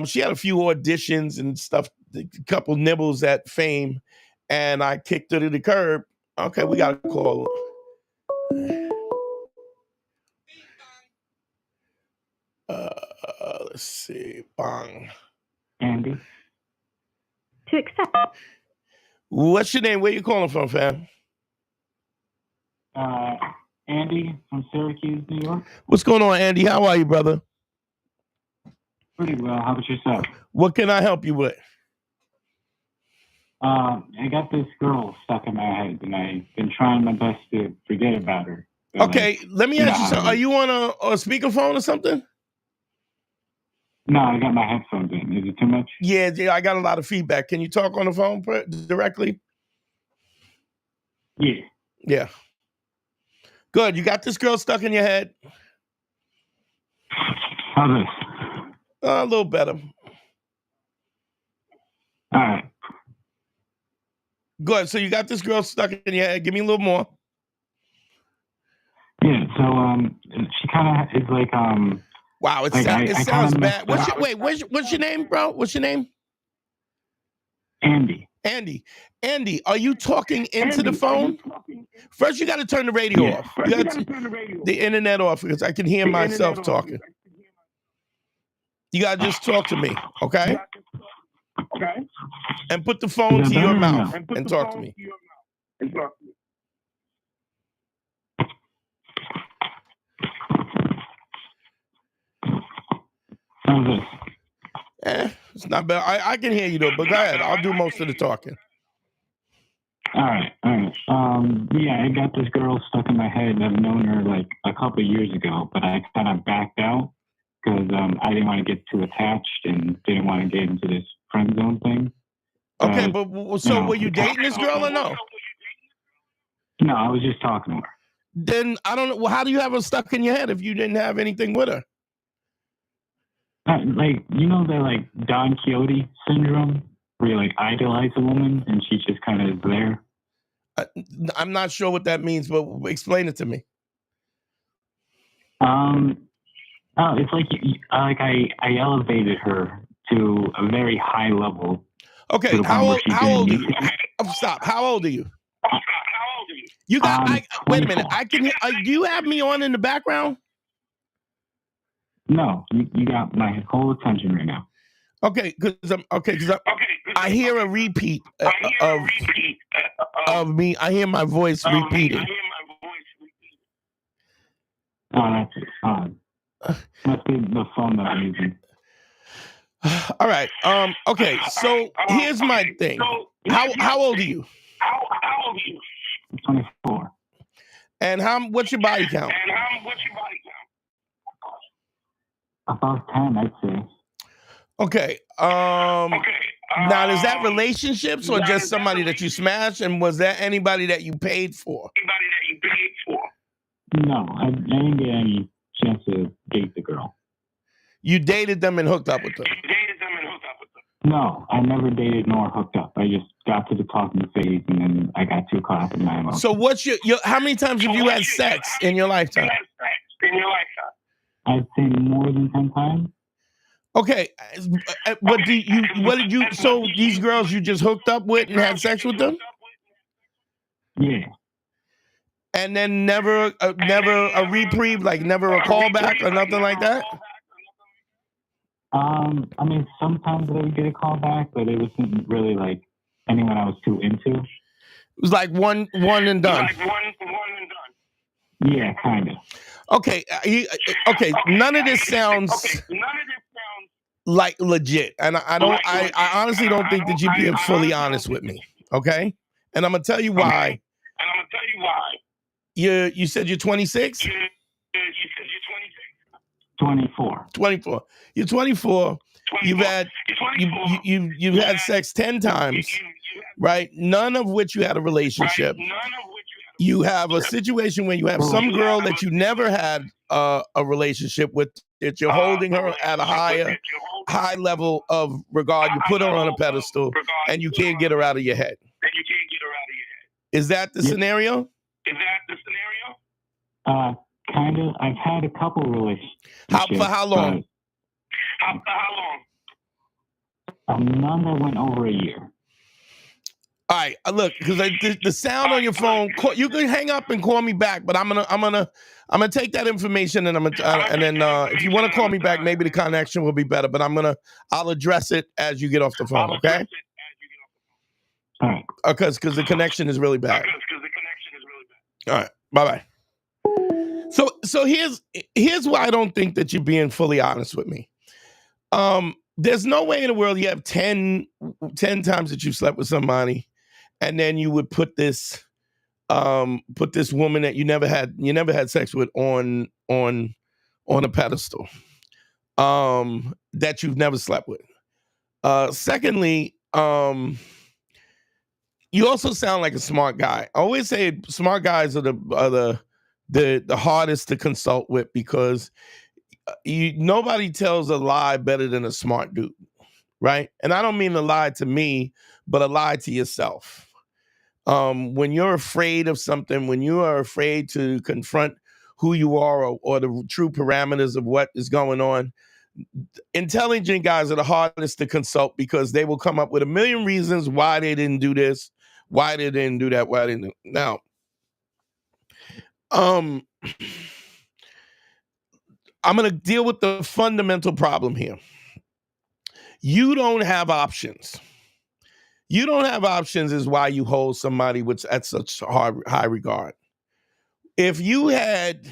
she had a few auditions and stuff, a couple nibbles at Fame, and I kicked her to the curb. Okay, we got to call her. Let's see. Bang. Andy. To accept. What's your name? Where you calling from, fam? Andy from Syracuse, New York. What's going on, Andy? How are you, brother? Pretty well. How about yourself? What can I help you with? I got this girl stuck in my head, and I've been trying my best to forget about her. Okay, let me ask you something. Are you on a speakerphone or something? No, I got my headphones in. Is it too much? Yeah, I got a lot of feedback. Can you talk on the phone directly? Yeah. Yeah. Good. You got this girl stuck in your head? How's this? A little better. All right. Good. So you got this girl stuck in your head. Give me a little more. Yeah. So she kind of is like Wow, it sounds bad. What's your name, bro? What's your name? Andy. Andy, are you talking into the phone? First, you got to turn the radio off. You got to turn the internet off because I can hear myself talking. You got to just talk to me, okay? Okay. And put the phone to your mouth and talk to me. How's this? It's not bad. I can hear you though, but go ahead. I'll do most of the talking. All right. Yeah, I got this girl stuck in my head. I've known her like a couple of years ago, but I kind of backed out because I didn't want to get too attached and didn't want to get into this friend zone thing. Okay, but so were you dating this girl or no? No, I was just talking to her. Then I don't know. Well, how do you have her stuck in your head if you didn't have anything with her? Like, you know, the like Don Quixote syndrome where you like idolize a woman and she just kind of is there. I'm not sure what that means, but explain it to me. It's like I elevated her to a very high level. Okay, how old are you? Stop. How old are you? You got. Wait a minute. I can. Do you have me on in the background? No, you got my whole attention right now. Okay, because I hear a repeat of me. I hear my voice repeating. Oh, that's it. Must be the phone that I'm using. All right. Okay. So here's my thing. How old are you? How old are you? I'm 24. And what's your body count? What's your body count? About 10, I'd say. Okay. Now is that relationships or just somebody that you smashed? And was that anybody that you paid for? Anybody that you paid for? No, I didn't get any chance to date the girl. You dated them and hooked up with them? No, I never dated nor hooked up. I just got to the talking phase and then I got too caught up in my emotions. So what's your how many times have you had sex in your lifetime? I'd say more than 10 times. Okay, but so these girls you just hooked up with and had sex with them? Yeah. And then never a reprieve, like never a callback or nothing like that? I mean, sometimes I would get a call back, but it wasn't really like anyone I was too into. It was like one and done. Yeah, kind of. Okay, okay. None of this sounds like legit, and I honestly don't think that you're being fully honest with me. Okay, and I'm gonna tell you why. You said you're 26? 24. 24. You're 24. You've had you've had sex 10 times, right? None of which you had a relationship. You have a situation where you have some girl that you never had a relationship with, that you're holding her at a high level of regard. You put her on a pedestal and you can't get her out of your head. Is that the scenario? Kind of. I've had a couple relationships. For how long? None that went over a year. All right, look, because the sound on your phone, you can hang up and call me back, but I'm gonna take that information and then if you want to call me back, maybe the connection will be better. But I'll address it as you get off the phone, okay? All right. Because the connection is really bad. All right, bye bye. So here's why I don't think that you're being fully honest with me. There's no way in the world you have 10 times that you slept with somebody, and then you would put this woman that you never had sex with on a pedestal that you've never slept with. Secondly, you also sound like a smart guy. I always say smart guys are the hardest to consult with, because nobody tells a lie better than a smart dude, right? And I don't mean a lie to me, but a lie to yourself. When you're afraid of something, when you are afraid to confront who you are or the true parameters of what is going on, intelligent guys are the hardest to consult, because they will come up with a million reasons why they didn't do this, why they didn't do that, why they didn't. Now, I'm going to deal with the fundamental problem here. You don't have options. You don't have options is why you hold somebody at such high regard. If you had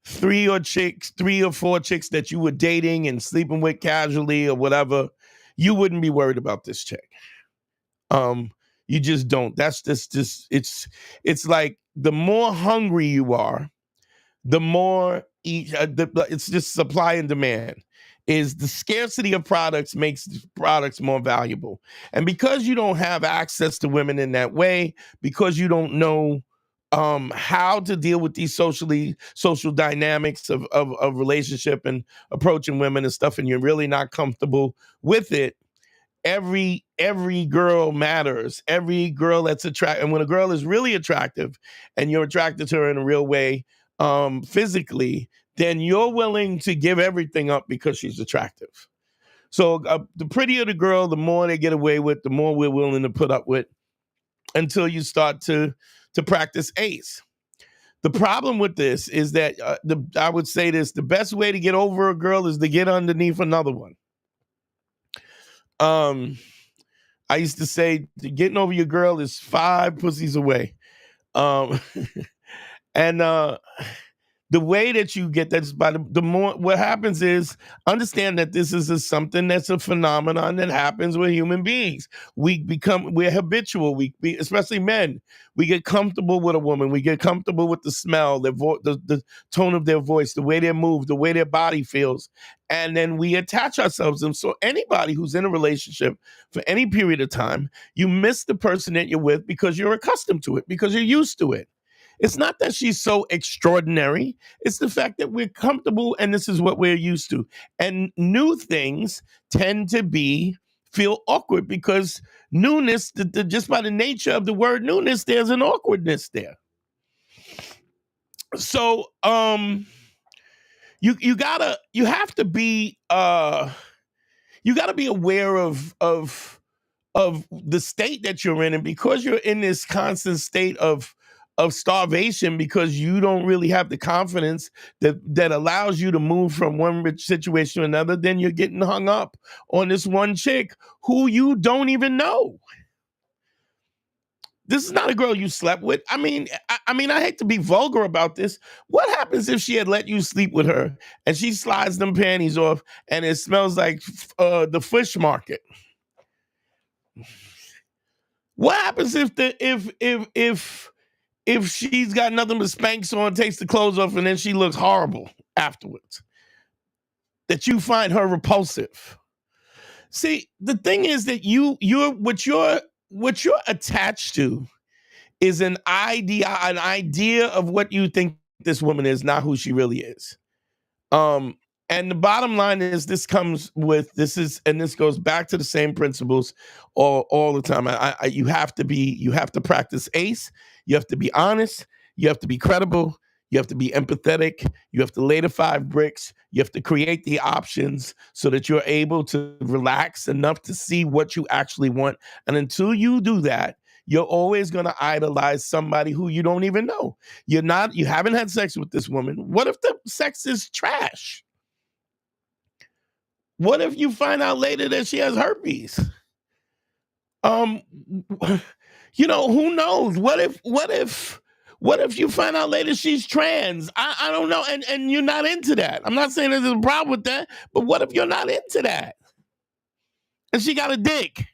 3 or 4 chicks that you were dating and sleeping with casually or whatever, you wouldn't be worried about this chick. You just don't. That's just it's like the more hungry you are, the more it's just supply and demand. Is the scarcity of products makes products more valuable. And because you don't have access to women in that way, because you don't know how to deal with these social dynamics of relationship and approaching women and stuff, and you're really not comfortable with it, every girl matters. Every girl that's attractive. And when a girl is really attractive and you're attracted to her in a real way, physically, then you're willing to give everything up because she's attractive. So the prettier the girl, the more they get away with, the more we're willing to put up with, until you start to practice ace. The problem with this is that I would say this: the best way to get over a girl is to get underneath another one. I used to say getting over your girl is 5 pussies away. And the the way that you get that is by the more, what happens is, understand that this is something that's a phenomenon that happens with human beings. We're habitual. Especially men, we get comfortable with a woman. We get comfortable with the smell, the tone of their voice, the way they move, the way their body feels. And then we attach ourselves to them. So anybody who's in a relationship for any period of time, you miss the person that you're with because you're accustomed to it, because you're used to it. It's not that she's so extraordinary. It's the fact that we're comfortable and this is what we're used to. And new things tend to feel awkward because newness, just by the nature of the word newness, there's an awkwardness there. So you have to be aware of the state that you're in, and because you're in this constant state of starvation, because you don't really have the confidence that allows you to move from one rich situation to another, then you're getting hung up on this one chick who you don't even know. This is not a girl you slept with. I mean, I hate to be vulgar about this. What happens if she had let you sleep with her and she slides them panties off and it smells like the fish market? What happens if she's got nothing but Spanx on, takes the clothes off, and then she looks horrible afterwards? That you find her repulsive. See, the thing is that what you're attached to is an idea of what you think this woman is, not who she really is. And the bottom line is, this goes back to the same principles all the time. You have to practice ACE. You have to be honest. You have to be credible. You have to be empathetic. You have to lay the 5 bricks. You have to create the options so that you're able to relax enough to see what you actually want. And until you do that, you're always going to idolize somebody who you don't even know. You haven't had sex with this woman. What if the sex is trash? What if you find out later that she has herpes? Who knows? What if you find out later she's trans? I don't know. And you're not into that. I'm not saying there's a problem with that, but what if you're not into that? And she got a dick.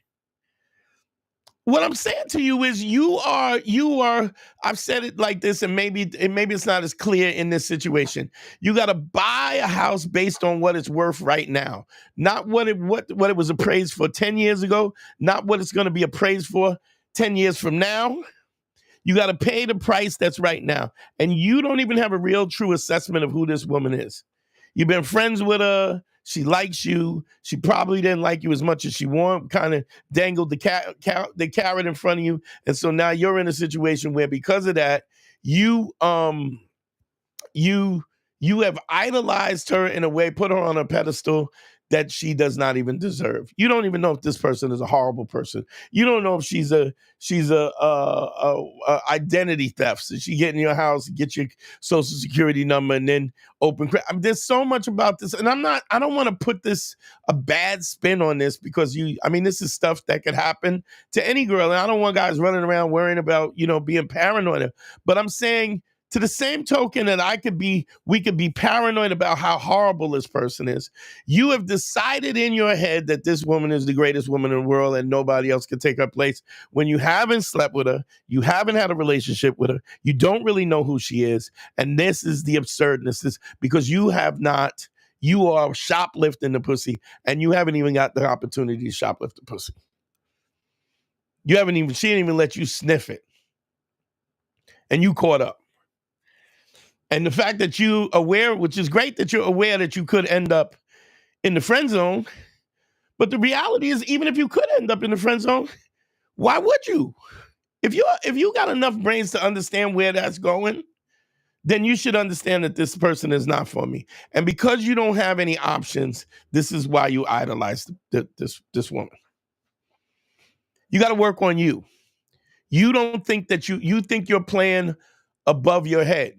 What I'm saying to you is you are, I've said it like this, and maybe it's not as clear in this situation. You got to buy a house based on what it's worth right now, not what it was appraised for 10 years ago, not what it's going to be appraised for 10 years from now. You got to pay the price that's right now. And you don't even have a real true assessment of who this woman is. You've been friends with her. She likes you. She probably didn't like you as much as she wanted, kind of dangled the carrot in front of you. And so now you're in a situation where, because of that, you have idolized her in a way, put her on a pedestal that she does not even deserve. You don't even know if this person is a horrible person. You don't know if she's a identity theft. So she get in your house, get your social security number, and then there's so much about this, and I don't want to put a bad spin on this, because this is stuff that could happen to any girl, and I don't want guys running around worrying about being paranoid. But I'm saying, to the same token that we could be paranoid about how horrible this person is, you have decided in your head that this woman is the greatest woman in the world and nobody else can take her place, when you haven't slept with her, you haven't had a relationship with her, you don't really know who she is. And this is the absurdness, is because you are shoplifting the pussy, and you haven't even got the opportunity to shoplift the pussy. She didn't even let you sniff it. And you caught up. And the fact that you aware, which is great that you're aware that you could end up in the friend zone, but the reality is, even if you could end up in the friend zone, why would you? If you got enough brains to understand where that's going, then you should understand that this person is not for me. And because you don't have any options, this is why you idolize this woman. You got to work on you. You don't think that you think you're playing above your head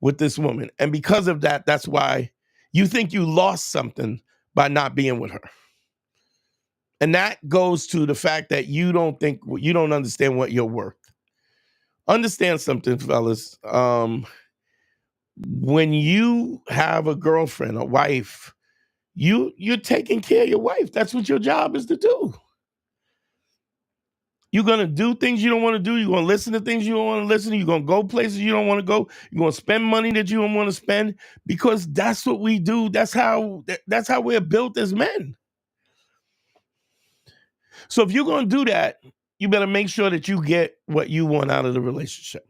with this woman. And because of that, that's why you think you lost something by not being with her. And that goes to the fact that you don't understand what you're worth. Understand something, fellas. when you have a girlfriend, a wife, you're taking care of your wife. That's what your job is to do. You're going to do things you don't want to do. You're going to listen to things you don't want to listen to. You're going to go places you don't want to go. You're going to spend money that you don't want to spend, because that's what we do. That's how we're built as men. So if you're going to do that, you better make sure that you get what you want out of the relationship.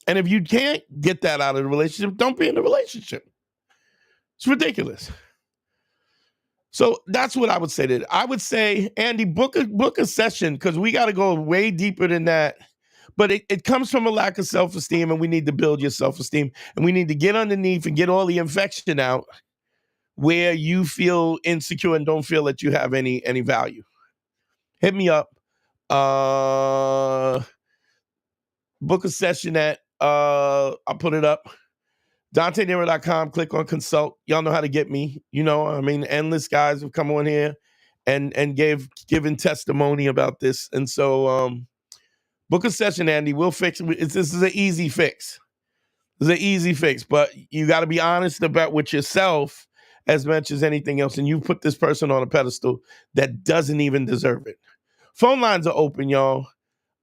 And if you can't get that out of the relationship, don't be in the relationship. It's ridiculous. So that's what I would say to it. I would say, Andy, book a session, because we got to go way deeper than that. But it comes from a lack of self-esteem, and we need to build your self-esteem. And we need to get underneath and get all the infection out where you feel insecure and don't feel that you have any value. Hit me up. Book a session at, I'll put it up. DanteNero.com, click on consult. Y'all know how to get me. You know, I mean, endless guys have come on here and given testimony about this. And so book a session, Andy. We'll fix it. This is an easy fix. It's an easy fix, but you got to be honest about with yourself as much as anything else. And you put this person on a pedestal that doesn't even deserve it. Phone lines are open, y'all.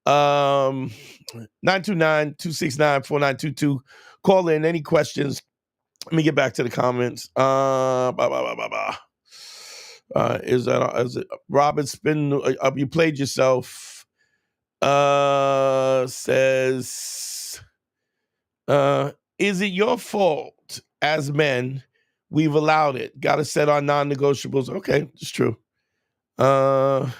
929-269-4922. Call in. Any questions? Let me get back to the comments. Is it Robert Spin? You played yourself. Says, is it your fault as men we've allowed it? Got to set our non-negotiables. Okay, it's true. Let's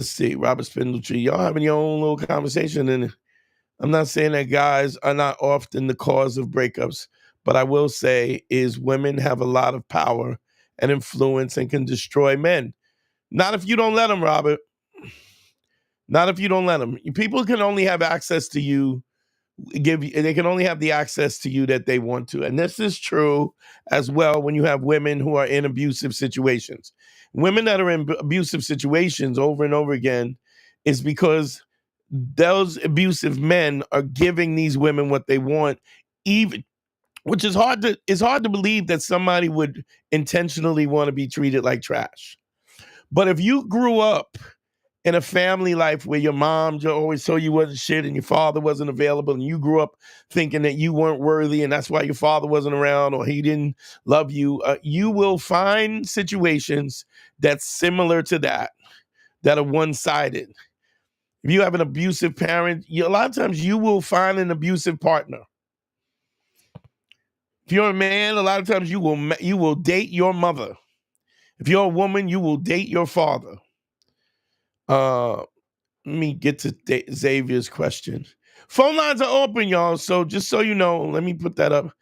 see, Robert Spindletree. Y'all having your own little conversation, and I'm not saying that guys are not often the cause of breakups, but I will say is women have a lot of power and influence and can destroy men. Not if you don't let them, Robert. Not if you don't let them. People can only have access to you. They can only have the access to you that they want to. And this is true as well when you have women who are in abusive situations. Women that are in abusive situations over and over again is because those abusive men are giving these women what they want, even, which is it's hard to believe that somebody would intentionally want to be treated like trash. But if you grew up in a family life where your mom always told you wasn't shit and your father wasn't available, and you grew up thinking that you weren't worthy and that's why your father wasn't around or he didn't love you, you will find situations that's similar to that are one-sided. If you have an abusive parent, a lot of times you will find an abusive partner. If you're a man, a lot of times you will date your mother. If you're a woman, you will date your father. Let me get to Xavier's question. Phone lines are open, y'all. So just so you know, let me put that up.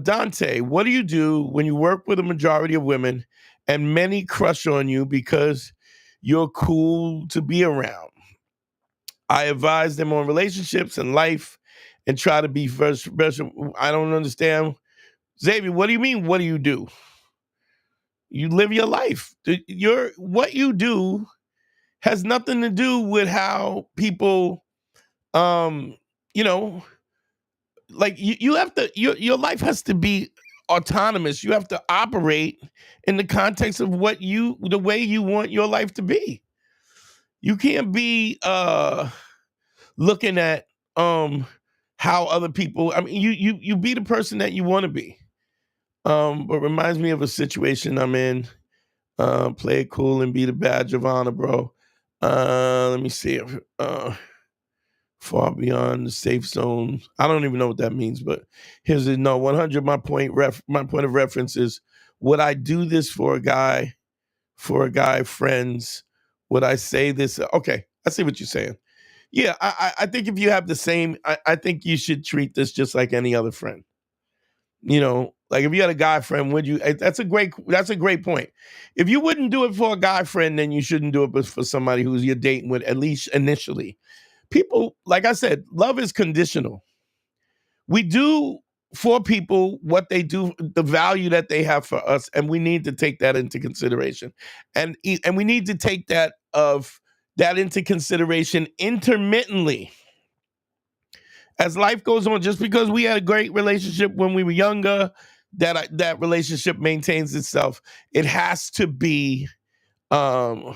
Dante, what do you do when you work with a majority of women and many crush on you because you're cool to be around? I advise them on relationships and life and try to be first. I don't understand. Xavier, what do you mean? What do you do? You live your life. What you do has nothing to do with how people, like you have to, your life has to be autonomous. You have to operate in the context of the way you want your life to be. You can't be looking at how other people, I mean, you be the person that you want to be. But reminds me of a situation I'm in. Play it cool and be the badge of honor, bro. Let me see. Far beyond the safe zone. I don't even know what that means, but here's 100. My point of reference is, would I do this for a guy friends? Would I say this? Okay, I see what you're saying. Yeah, I think if you have the same, I think you should treat this just like any other friend. Like if you had a guy friend, would you? That's a great point. If you wouldn't do it for a guy friend, then you shouldn't do it for somebody who's you're dating with, at least initially. People, like I said, love is conditional. We do for people what they do, the value that they have for us, and we need to take that into consideration. And we need to take that into consideration intermittently. As life goes on, just because we had a great relationship when we were younger, that relationship maintains itself. It has to be, it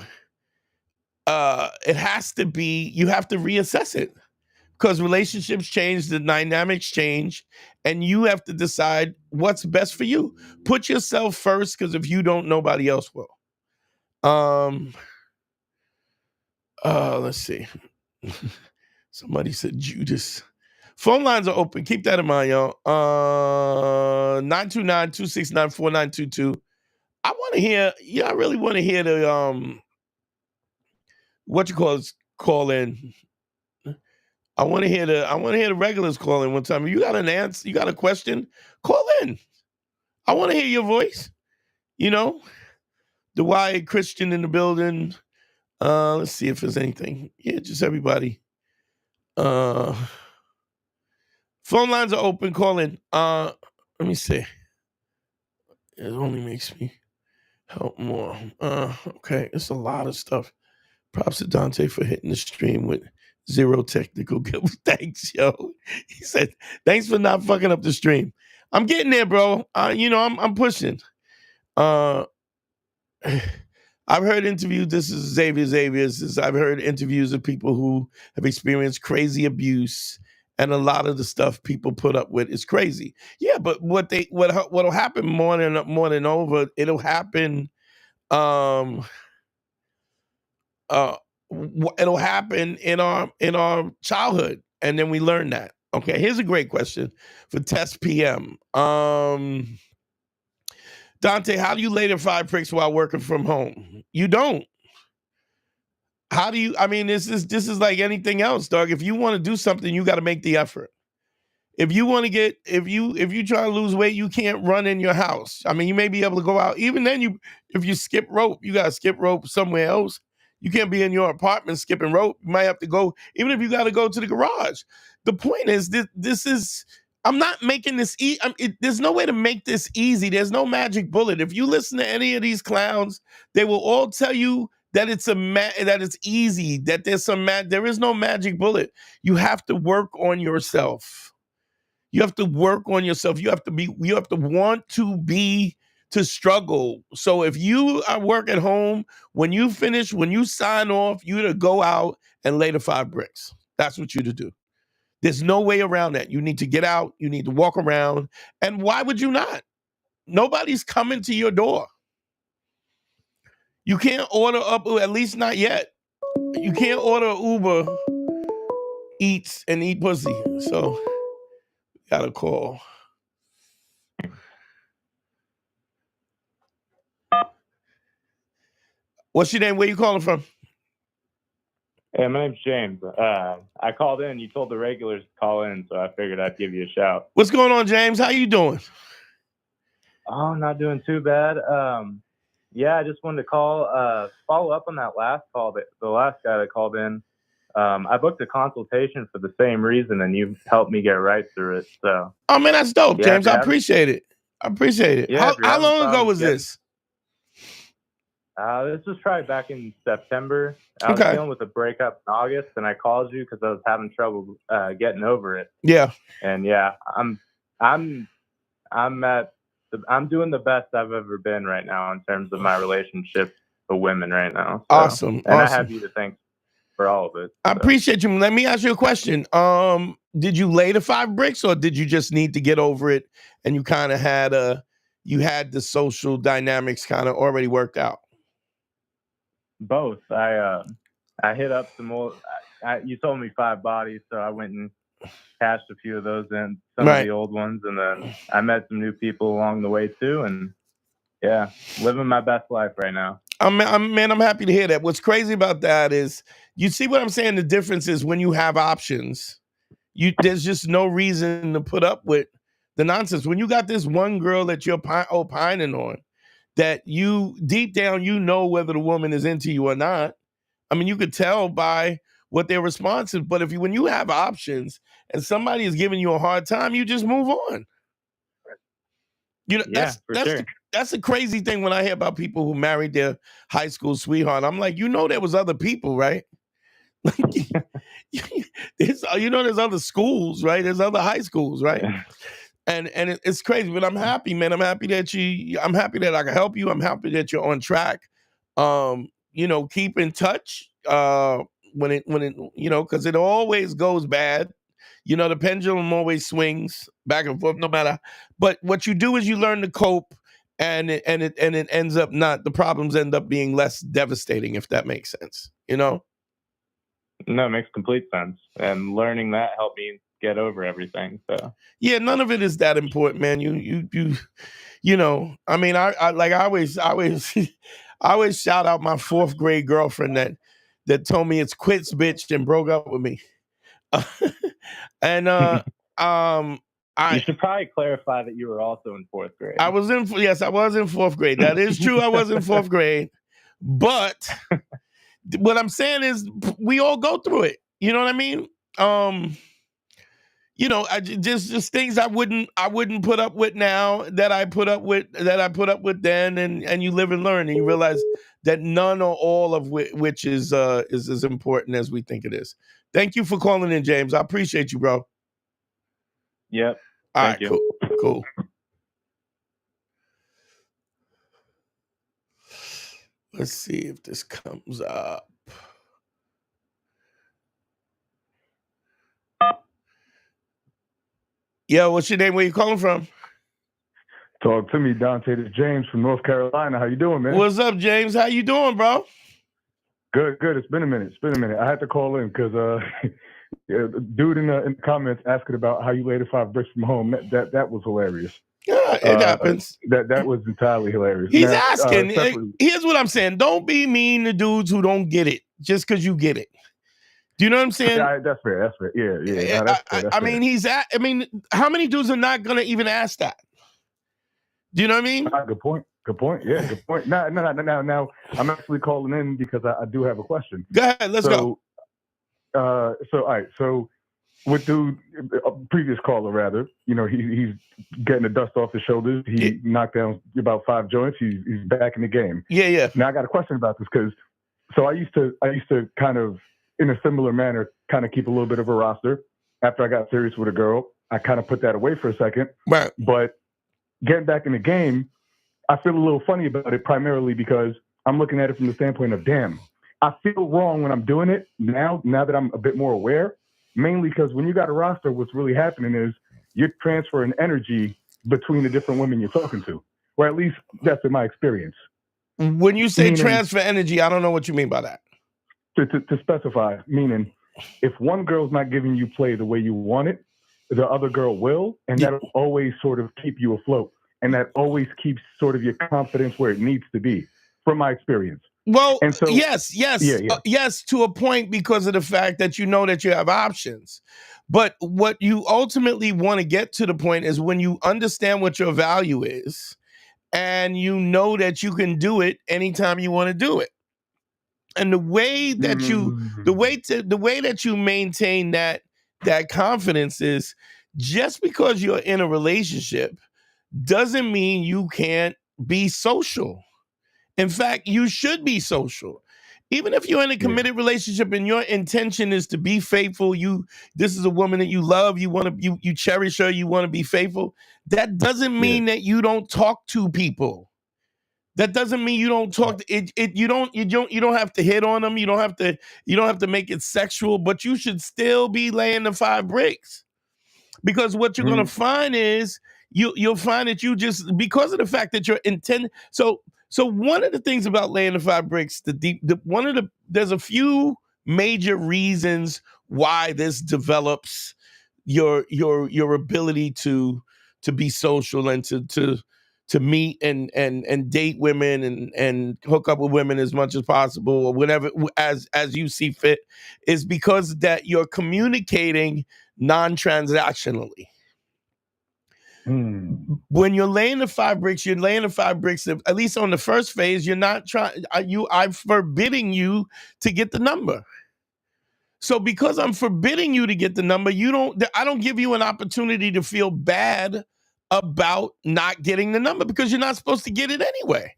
has to be. You have to reassess it because relationships change, the dynamics change, and you have to decide what's best for you. Put yourself first, because if you don't, nobody else will. Let's see. Somebody said Judas. Phone lines are open. Keep that in mind, y'all. 929-269-4922. I want to hear, I really want to hear the call in. I want to hear the regulars call in one time. If you got an answer, you got a question, call in. I want to hear your voice. The Wyatt Christian in the building. Let's see if there's anything. Yeah, just everybody. Phone lines are open. Call in. Let me see. It only makes me help more. Okay, it's a lot of stuff. Props to Dante for hitting the stream with 0 technical guilt. Thanks, yo. He said, thanks for not fucking up the stream. I'm getting there, bro. I'm pushing. I've heard interviews. This is Xavier's. I've heard interviews of people who have experienced crazy abuse, and a lot of the stuff people put up with is crazy. Yeah, but what'll happen more than over? It'll happen. It'll happen in our childhood, and then we learn that. Okay, here's a great question for Test PM. Dante, how do you lay the 5 bricks while working from home? You don't. How do you? I mean, this is like anything else, dog. If you want to do something, you got to make the effort. If you want to get, if you try to lose weight, you can't run in your house. I mean, you may be able to go out. Even then, if you skip rope, you got to skip rope somewhere else. You can't be in your apartment skipping rope. You might have to go, even if you got to go to the garage. The point is, this is. I'm not making this easy. There's no way to make this easy. There's no magic bullet. If you listen to any of these clowns, they will all tell you that it's easy. That there is no magic bullet. You have to work on yourself. You have to work on yourself. You have to want to struggle. So if you are work at home, when you finish, when you sign off, you to go out and lay the 5 bricks. That's what you to do. There's no way around that. You need to get out. You need to walk around. And why would you not? Nobody's coming to your door. You can't order up, at least not yet. You can't order Uber Eats and eat pussy. So, got a call. What's your name? Where you calling from? Hey, my name's James. I called in. You told the regulars to call in, so I figured I'd give you a shout. What's going on, James? How you doing? Oh, not doing too bad. Yeah, I just wanted to call, follow up on that last call, the last guy that called in. I booked a consultation for the same reason, and you helped me get right through it. So. Oh man, that's dope, yeah, James. I appreciate it. Yeah, how long ago was this? This was probably back in September. I was dealing with a breakup in August, and I called you because I was having trouble getting over it. Yeah. And yeah, I'm doing the best I've ever been right now in terms of my relationship with women right now. So, awesome. I have you to thank for all of it. So. I appreciate you. Let me ask you a question. Did you lay the 5 bricks, or did you just need to get over it and you kind of had the social dynamics kind of already worked out? Both. I hit up some old. You told me 5 bodies, so I went and cashed a few of those in, some of the old ones, and then I met some new people along the way too. And yeah, living my best life right now. I'm happy to hear that. What's crazy about that is, you see what I'm saying? The difference is when you have options, there's just no reason to put up with the nonsense. When you got this one girl that you're opining on, that you deep down, whether the woman is into you or not. I mean, you could tell by what their response is. But when you have options and somebody is giving you a hard time, you just move on. That's the crazy thing when I hear about people who married their high school sweetheart. I'm like, there was other people, right? there's other schools, right? There's other high schools, right? And it's crazy, but I'm happy, man. I'm happy that I can help you. I'm happy that you're on track. Keep in touch. When it because it always goes bad. The pendulum always swings back and forth, no matter. But what you do is you learn to cope, and it ends up the problems end up being less devastating, if that makes sense. No, it makes complete sense. And learning that helped me get over everything. So yeah, none of it is that important, man. I mean, I always I always shout out my 4th grade girlfriend that told me it's quits, bitch, and broke up with me. And you should probably clarify that you were also in 4th grade. I was in 4th grade. That is true. I was in 4th grade. But what I'm saying is we all go through it. You know what I mean? I just things I wouldn't put up with now that I put up with then, and you live and learn, and you realize that none or all of which is as important as we think it is. Thank you for calling in, James. I appreciate you, bro. Yep. All right, cool. Let's see if this comes up. Yo, what's your name? Where you calling from? Talk to me, Dante. This is James from North Carolina. How you doing, man? What's up, James? How you doing, bro? Good. It's been a minute. I had to call in because dude in the comments asking about how you laid 5 bricks from home. That was hilarious. Yeah, it happens. That was entirely hilarious. He's asking. Here's what I'm saying. Don't be mean to dudes who don't get it just because you get it. Do you know what I'm saying? Yeah, that's fair. Yeah. No, that's fair. I mean, how many dudes are not going to even ask that? Do you know what I mean? Good point. Yeah, good point. Now, I'm actually calling in because I do have a question. Go ahead. Let's go. All right. So with the previous caller, rather, he's getting the dust off his shoulders. He knocked down about 5 joints. He's back in the game. Yeah. Now I got a question about this because I used to kind of, in a similar manner, kind of keep a little bit of a roster. After I got serious with a girl, I kind of put that away for a second. Right. But getting back in the game, I feel a little funny about it, primarily because I'm looking at it from the standpoint of, damn, I feel wrong when I'm doing it now that I'm a bit more aware, mainly because when you got a roster, what's really happening is you're transferring energy between the different women you're talking to, or at least that's in my experience. When you say transfer energy, I don't know what you mean by that. To specify, meaning if one girl's not giving you play the way you want it, the other girl will, and that'll always sort of keep you afloat. And that always keeps sort of your confidence where it needs to be, from my experience. Well, and so, yes, to a point, because of the fact that you know that you have options. But what you ultimately want to get to the point is when you understand what your value is, and you know that you can do it anytime you want to do it. And the way that you maintain that confidence is just because you're in a relationship doesn't mean you can't be social. In fact, you should be social. Even if you're in a committed relationship and your intention is to be faithful, this is a woman that you love, you cherish her, you want to be faithful. That doesn't mean that you don't talk to people. That doesn't mean you don't talk. You don't have to hit on them. You don't have to make it sexual. But you should still be laying the 5 bricks, because what you're gonna find is you'll find that you just, because of the fact that you're intent. So one of the things about laying the 5 bricks, there's a few major reasons why this develops your ability to be social and to meet and date women and hook up with women as much as possible, or whatever, as you see fit, is because that you're communicating non-transactionally. When you're laying the 5 bricks, at least on the first phase, you're not trying. I'm forbidding you to get the number. So because I'm forbidding you to get the number, I don't give you an opportunity to feel bad about not getting the number, because you're not supposed to get it anyway.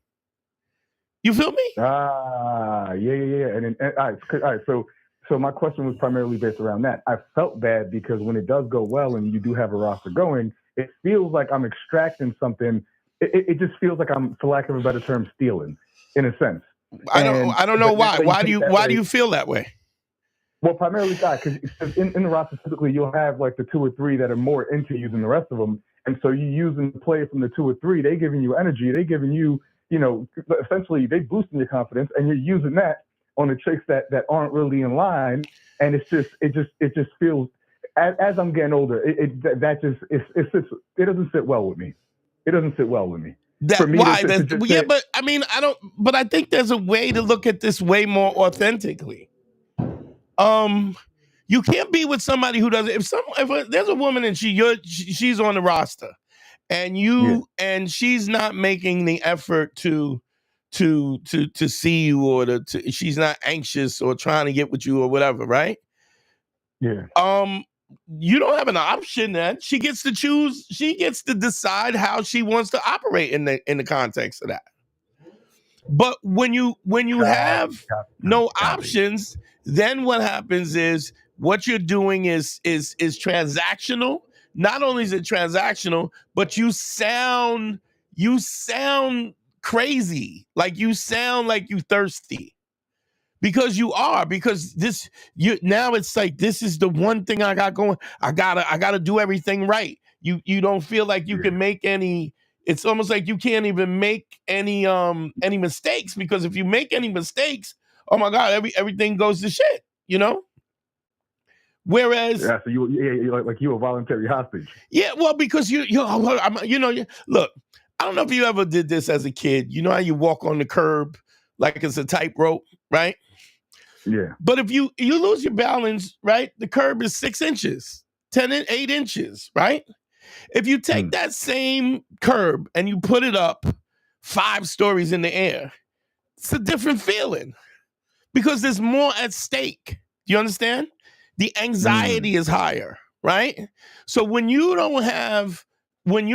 You feel me? Yeah. And then, all right. So So my question was primarily based around that. I felt bad because when it does go well and you do have a roster going, it feels like I'm extracting something. It just feels like I'm, for lack of a better term, stealing, in a sense. I don't know why. Why do you feel that way? Well, primarily that, because in the roster typically you'll have like the 2 or 3 that are more into you than the rest of them, and so you using the play from the 2 or 3. They giving you energy. They giving you, essentially they boosting your confidence, and you're using that on the chicks that aren't really in line, and it just feels as I'm getting older, it doesn't sit well with me. It doesn't sit well with me. For me, why? But I mean, I don't. But I think there's a way to look at this way more authentically. You can't be with somebody who doesn't. If there's a woman and she's on the roster, and and she's not making the effort to see you, or she's not anxious or trying to get with you or whatever, right? Yeah. You don't have an option then. She gets to choose. She gets to decide how she wants to operate in the context of that. But when you have no options, then what happens is what you're doing is transactional. Not only is it transactional, but you sound crazy. Like you sound like you thirsty. Because you are, because now it's like, this is the one thing I got going. I gotta do everything right. You don't feel like you can make any. It's almost like you can't even make any mistakes, because if you make any mistakes, oh my God, everything goes to shit. Whereas, so you a voluntary hostage. Yeah, well, because look, I don't know if you ever did this as a kid. You know how you walk on the curb like it's a tightrope, right? Yeah. But if you lose your balance, right, the curb is 6 inches, 8 inches, right? If you take that same curb and you put it up 5 stories in the air, it's a different feeling because there's more at stake. Do you understand? The anxiety is higher, right? So when you don't have nothing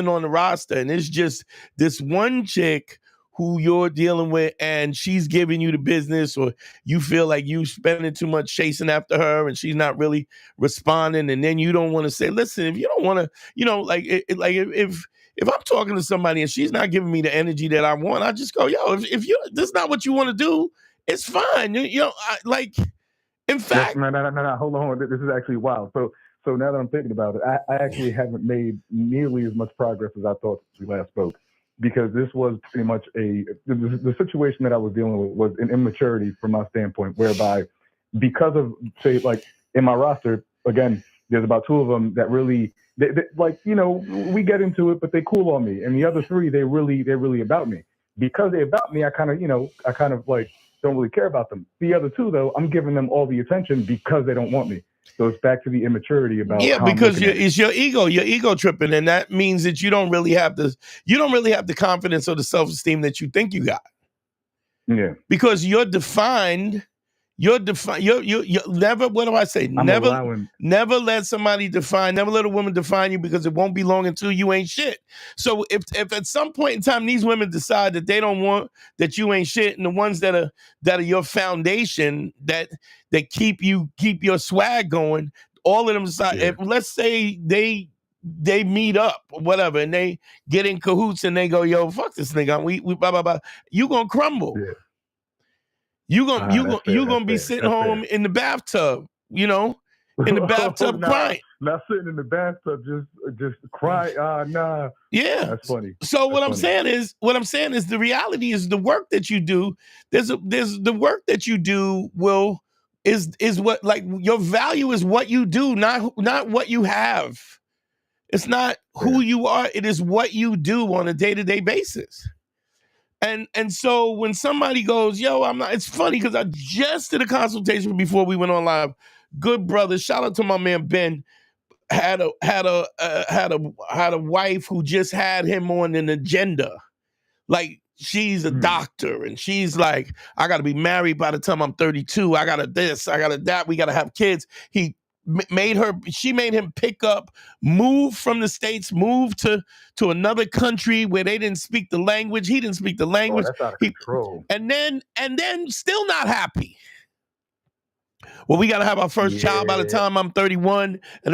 on the roster and it's just this one chick who you're dealing with and she's giving you the business, or you feel like you spending too much chasing after her and she's not really responding, and then you don't want to say, listen, if you don't want to, if I'm talking to somebody and she's not giving me the energy that I want, I just go, yo, if you this is not what you want to do, it's fine. In fact, no, hold on. This is actually wild. So now that I'm thinking about it, I actually haven't made nearly as much progress as I thought since we last spoke, because this was pretty much the situation that I was dealing with was an immaturity from my standpoint, whereby because of, say, like in my roster, again, there's about 2 of them that really, we get into it, but they cool on me. And the other 3, they're really about me. Because they're about me, I kind of like don't really care about them. The other 2, though, I'm giving them all the attention because they don't want me. So it's back to the immaturity about because it's your ego tripping, and that means that you don't really have the confidence or the self-esteem that you think you got. Yeah. Because you're defined. You're never. What do I say? Never let somebody define. Never let a woman define you, because it won't be long until you ain't shit. So if at some point in time these women decide that they don't want, that you ain't shit, and the ones that are your foundation, that keep your swag going, all of them decide. If, let's say they meet up or whatever, and they get in cahoots and they go, yo, fuck this nigga, we blah blah blah. You gonna crumble. Yeah. You gonna be sitting home in the bathtub, in the bathtub crying. Not sitting in the bathtub just crying. Nah. Yeah, that's funny. So what I'm saying is the reality is the work that you do. There's the work that you do is what, like, your value is what you do, not what you have. It's not who you are. It is what you do on a day-to-day basis. And so when somebody goes, yo, I'm not, it's funny because I just did a consultation before we went on live. Good brother, shout out to my man Ben, had a wife who just had him on an agenda. Like, she's a doctor, and she's like, I gotta be married by the time I'm 32. I gotta this, I gotta that, we gotta have kids. He made him pick up, move from the States, move to another country where they didn't speak the language. He didn't speak the language. That's out of control. And then still not happy. Well, we got to have our first child by the time I'm 31. She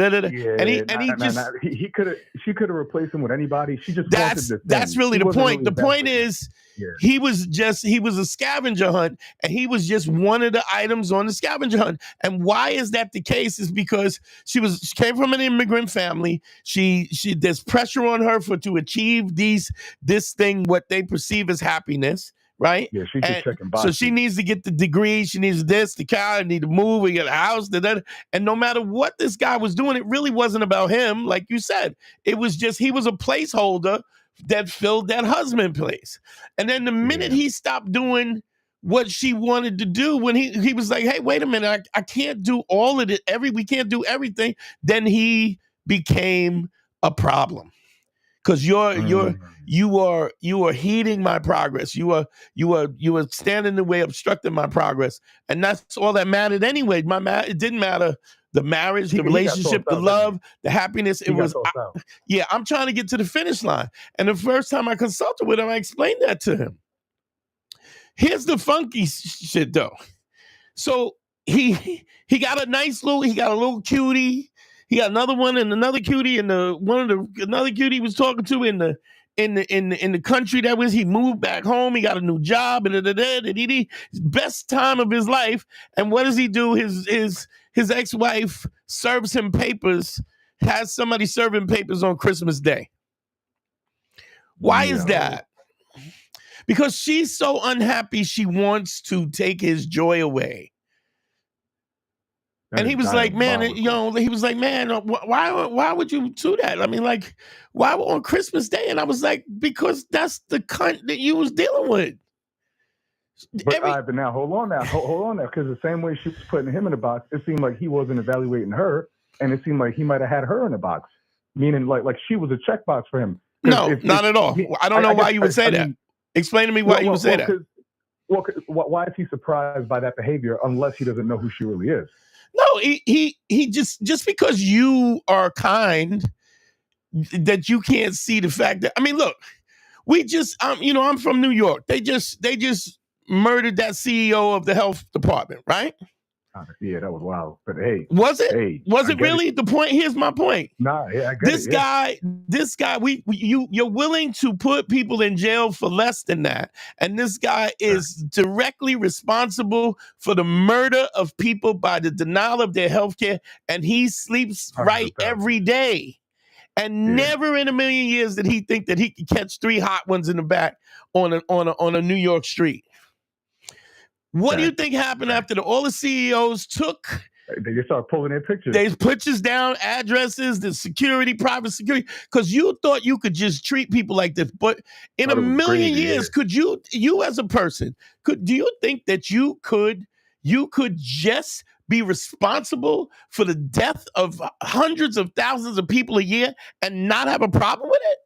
could have replaced him with anybody. She just wanted this. That's really the point. The point is, he was a scavenger hunt, and he was just one of the items on the scavenger hunt. And why is that the case? Is because she came from an immigrant family. There's pressure on her to achieve this thing, what they perceive as happiness. Right? Yeah, she's just checking boxes. So she needs to get the degree. She needs this, the car, need to move, we get a house, and no matter what this guy was doing, it really wasn't about him, like you said. It was just, he was a placeholder that filled that husband place. And then the minute he stopped doing what she wanted to do, when he was like, hey, wait a minute, I can't do all of it, we can't do everything, then he became a problem. Because you are heeding my progress. You are standing in the way, obstructing my progress, and that's all that mattered anyway. It didn't matter the marriage, the relationship, the love, the happiness. It was I'm trying to get to the finish line. And the first time I consulted with him, I explained that to him. Here's the funky shit though. So he got a little cutie. He got another one and another cutie, and another cutie he was talking to in the country that was. He moved back home. He got a new job, and best time of his life. And what does he do? His ex-wife serves him papers. Has somebody serve him papers on Christmas Day. Why is that? Because she's so unhappy. She wants to take his joy away. And he was like, man, why would you do that? I mean, like, why on Christmas Day? And I was like, because that's the cunt that you was dealing with. But now, hold on now, because the same way she was putting him in a box, it seemed like he wasn't evaluating her, and it seemed like he might have had her in a box, meaning like she was a checkbox for him. No, not at all. I don't know why you would say that. Explain to me why you would say that. Well, why is he surprised by that behavior unless he doesn't know who she really is? No, he just because you are kind, that you can't see the fact that, I mean, look, we just I'm from New York. They just murdered that CEO of the health department, right? Yeah, that was wild. But hey, was it? Was it really? The point. Here's my point. Nah, yeah, I get this guy. You're willing to put people in jail for less than that, and this guy is directly responsible for the murder of people by the denial of their health care, and he sleeps right every day. And never in a million years did he think that he could catch 3 hot ones in the back on a New York street. What do you think happened after all the CEOs took? They just started pulling their pictures. They pictures down, addresses, the security, private security, because you thought you could just treat people like this. But in a million years, could you as a person, do you think that you could just be responsible for the death of hundreds of thousands of people a year and not have a problem with it?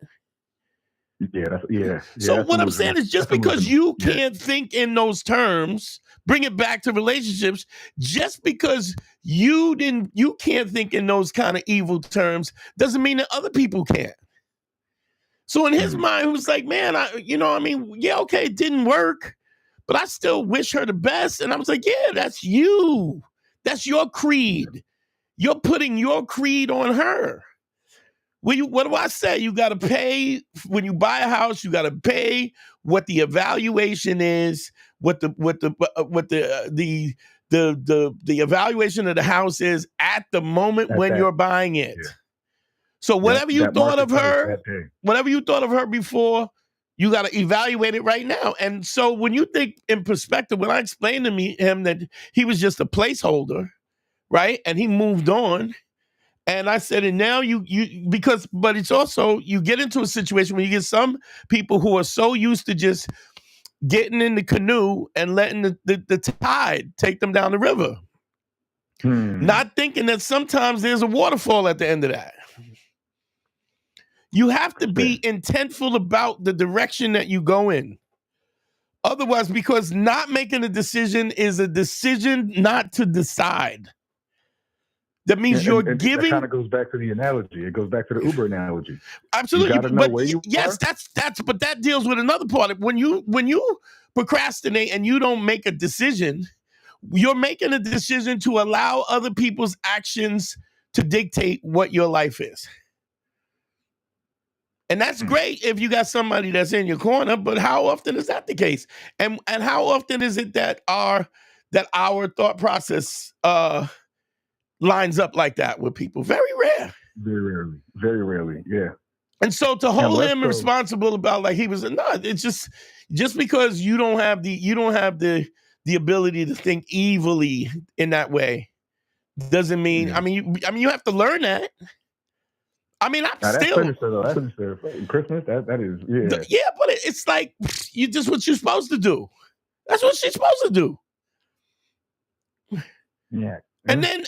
So what I'm saying is, just because you can't think in those terms, bring it back to relationships, just because you can't think in those kind of evil terms doesn't mean that other people can't. So in his mind, he was like, man, it didn't work, but I still wish her the best. And I was like, yeah, that's you. That's your creed. You're putting your creed on her. What do I say? You got to pay when you buy a house. You got to pay what the evaluation is, what the evaluation of the house is at the moment when you're buying it. Yeah. So whatever you thought of her before, you got to evaluate it right now. And so when you think in perspective, when I explained to him that he was just a placeholder, right, and he moved on. And I said, and now but it's also, you get into a situation where you get some people who are so used to just getting in the canoe and letting the tide take them down the river. Not thinking that sometimes there's a waterfall at the end of that. You have to be intentful about the direction that you go in. Otherwise, because not making a decision is a decision not to decide. That means you're giving. That kind of goes back to the analogy. It goes back to the Uber analogy. Absolutely. You got to know where you yes, are. but that deals with another part. When you procrastinate and you don't make a decision, you're making a decision to allow other people's actions to dictate what your life is. And that's great if you got somebody that's in your corner, but how often is that the case? And how often is it that our thought process lines up like that with people? Very rare. Very rarely, yeah. And so to hold him responsible about like he was it's just because you don't have the ability to think evilly in that way doesn't mean. Yeah. I mean you have to learn that. I mean, that's sinister, though. That's sinister. Christmas, that is, yeah. Yeah, but it's like you just what you're supposed to do. That's what she's supposed to do. Yeah. And then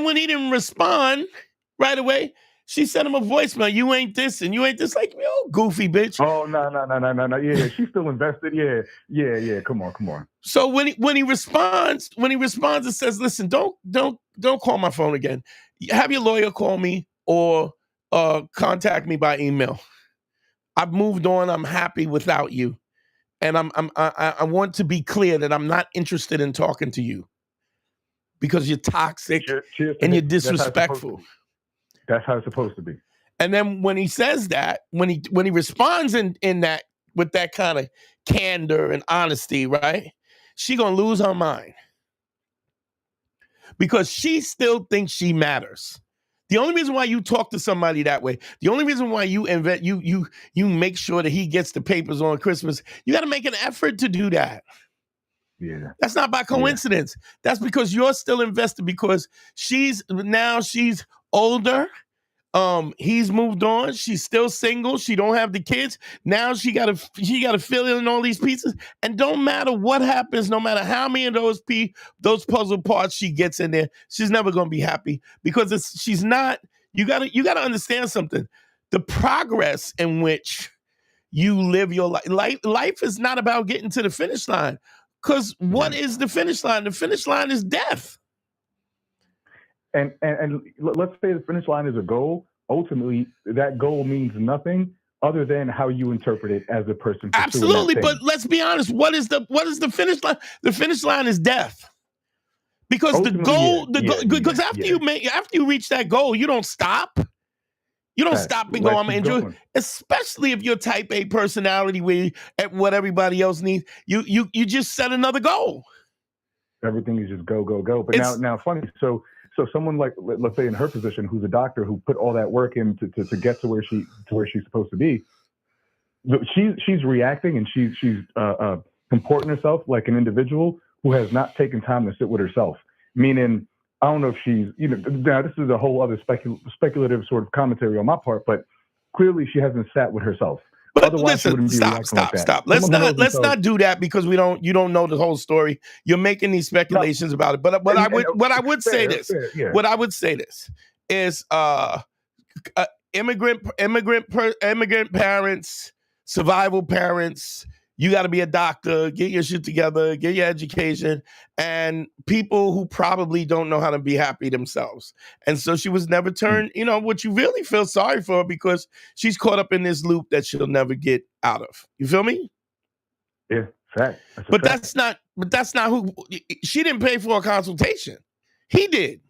when he didn't respond right away, she sent him a voicemail. You ain't this and you ain't this. Like, oh, goofy bitch. Oh, no. Yeah, she's still invested. Yeah. Come on. So when he responds and says, listen, don't call my phone again. Have your lawyer call me or contact me by email. I've moved on. I'm happy without you. And I want to be clear that I'm not interested in talking to you because you're toxic and you're disrespectful. That's how it's supposed to be. And then when he says that, when he responds in that with that kind of candor and honesty, right? She gonna lose her mind because she still thinks she matters. The only reason why you talk to somebody that way, the only reason why you make sure that he gets the papers on Christmas, you got to make an effort to do that. Yeah, that's not by coincidence. Yeah. That's because you're still invested because she's older. He's moved on. She's still single. She don't have the kids. Now she gotta fill in all these pieces. And don't matter what happens, no matter how many of those puzzle parts she gets in there, she's never gonna be happy because she's not. You gotta understand something. The progress in which you live your life is not about getting to the finish line. Because what is the finish line? The finish line is death. And let's say the finish line is a goal. Ultimately, that goal means nothing other than how you interpret it as a person. Absolutely, but let's be honest. What is the finish line? The finish line is death. Because ultimately, after you reach that goal, you don't stop. You don't stop and go, I'm going to enjoy it. Especially if you're type A personality where at what everybody else needs. You just set another goal. Everything is just go. But now funny. So someone like, let's say in her position, who's a doctor who put all that work in to get to where she's supposed to be, she's reacting and she's comporting herself like an individual who has not taken time to sit with herself. Meaning, I don't know if she's, now this is a whole other speculative sort of commentary on my part, but clearly she hasn't sat with herself. But otherwise, listen, stop. Let's not do that because you don't know the whole story. You're making these speculations about it. But what I would say this is immigrant parents, survival parents. You got to be a doctor, get your shit together, get your education, and people who probably don't know how to be happy themselves. And so she was never turned, what you really feel sorry for because she's caught up in this loop that she'll never get out of. You feel me? Yeah, fact. But that's not who, she didn't pay for a consultation. He did.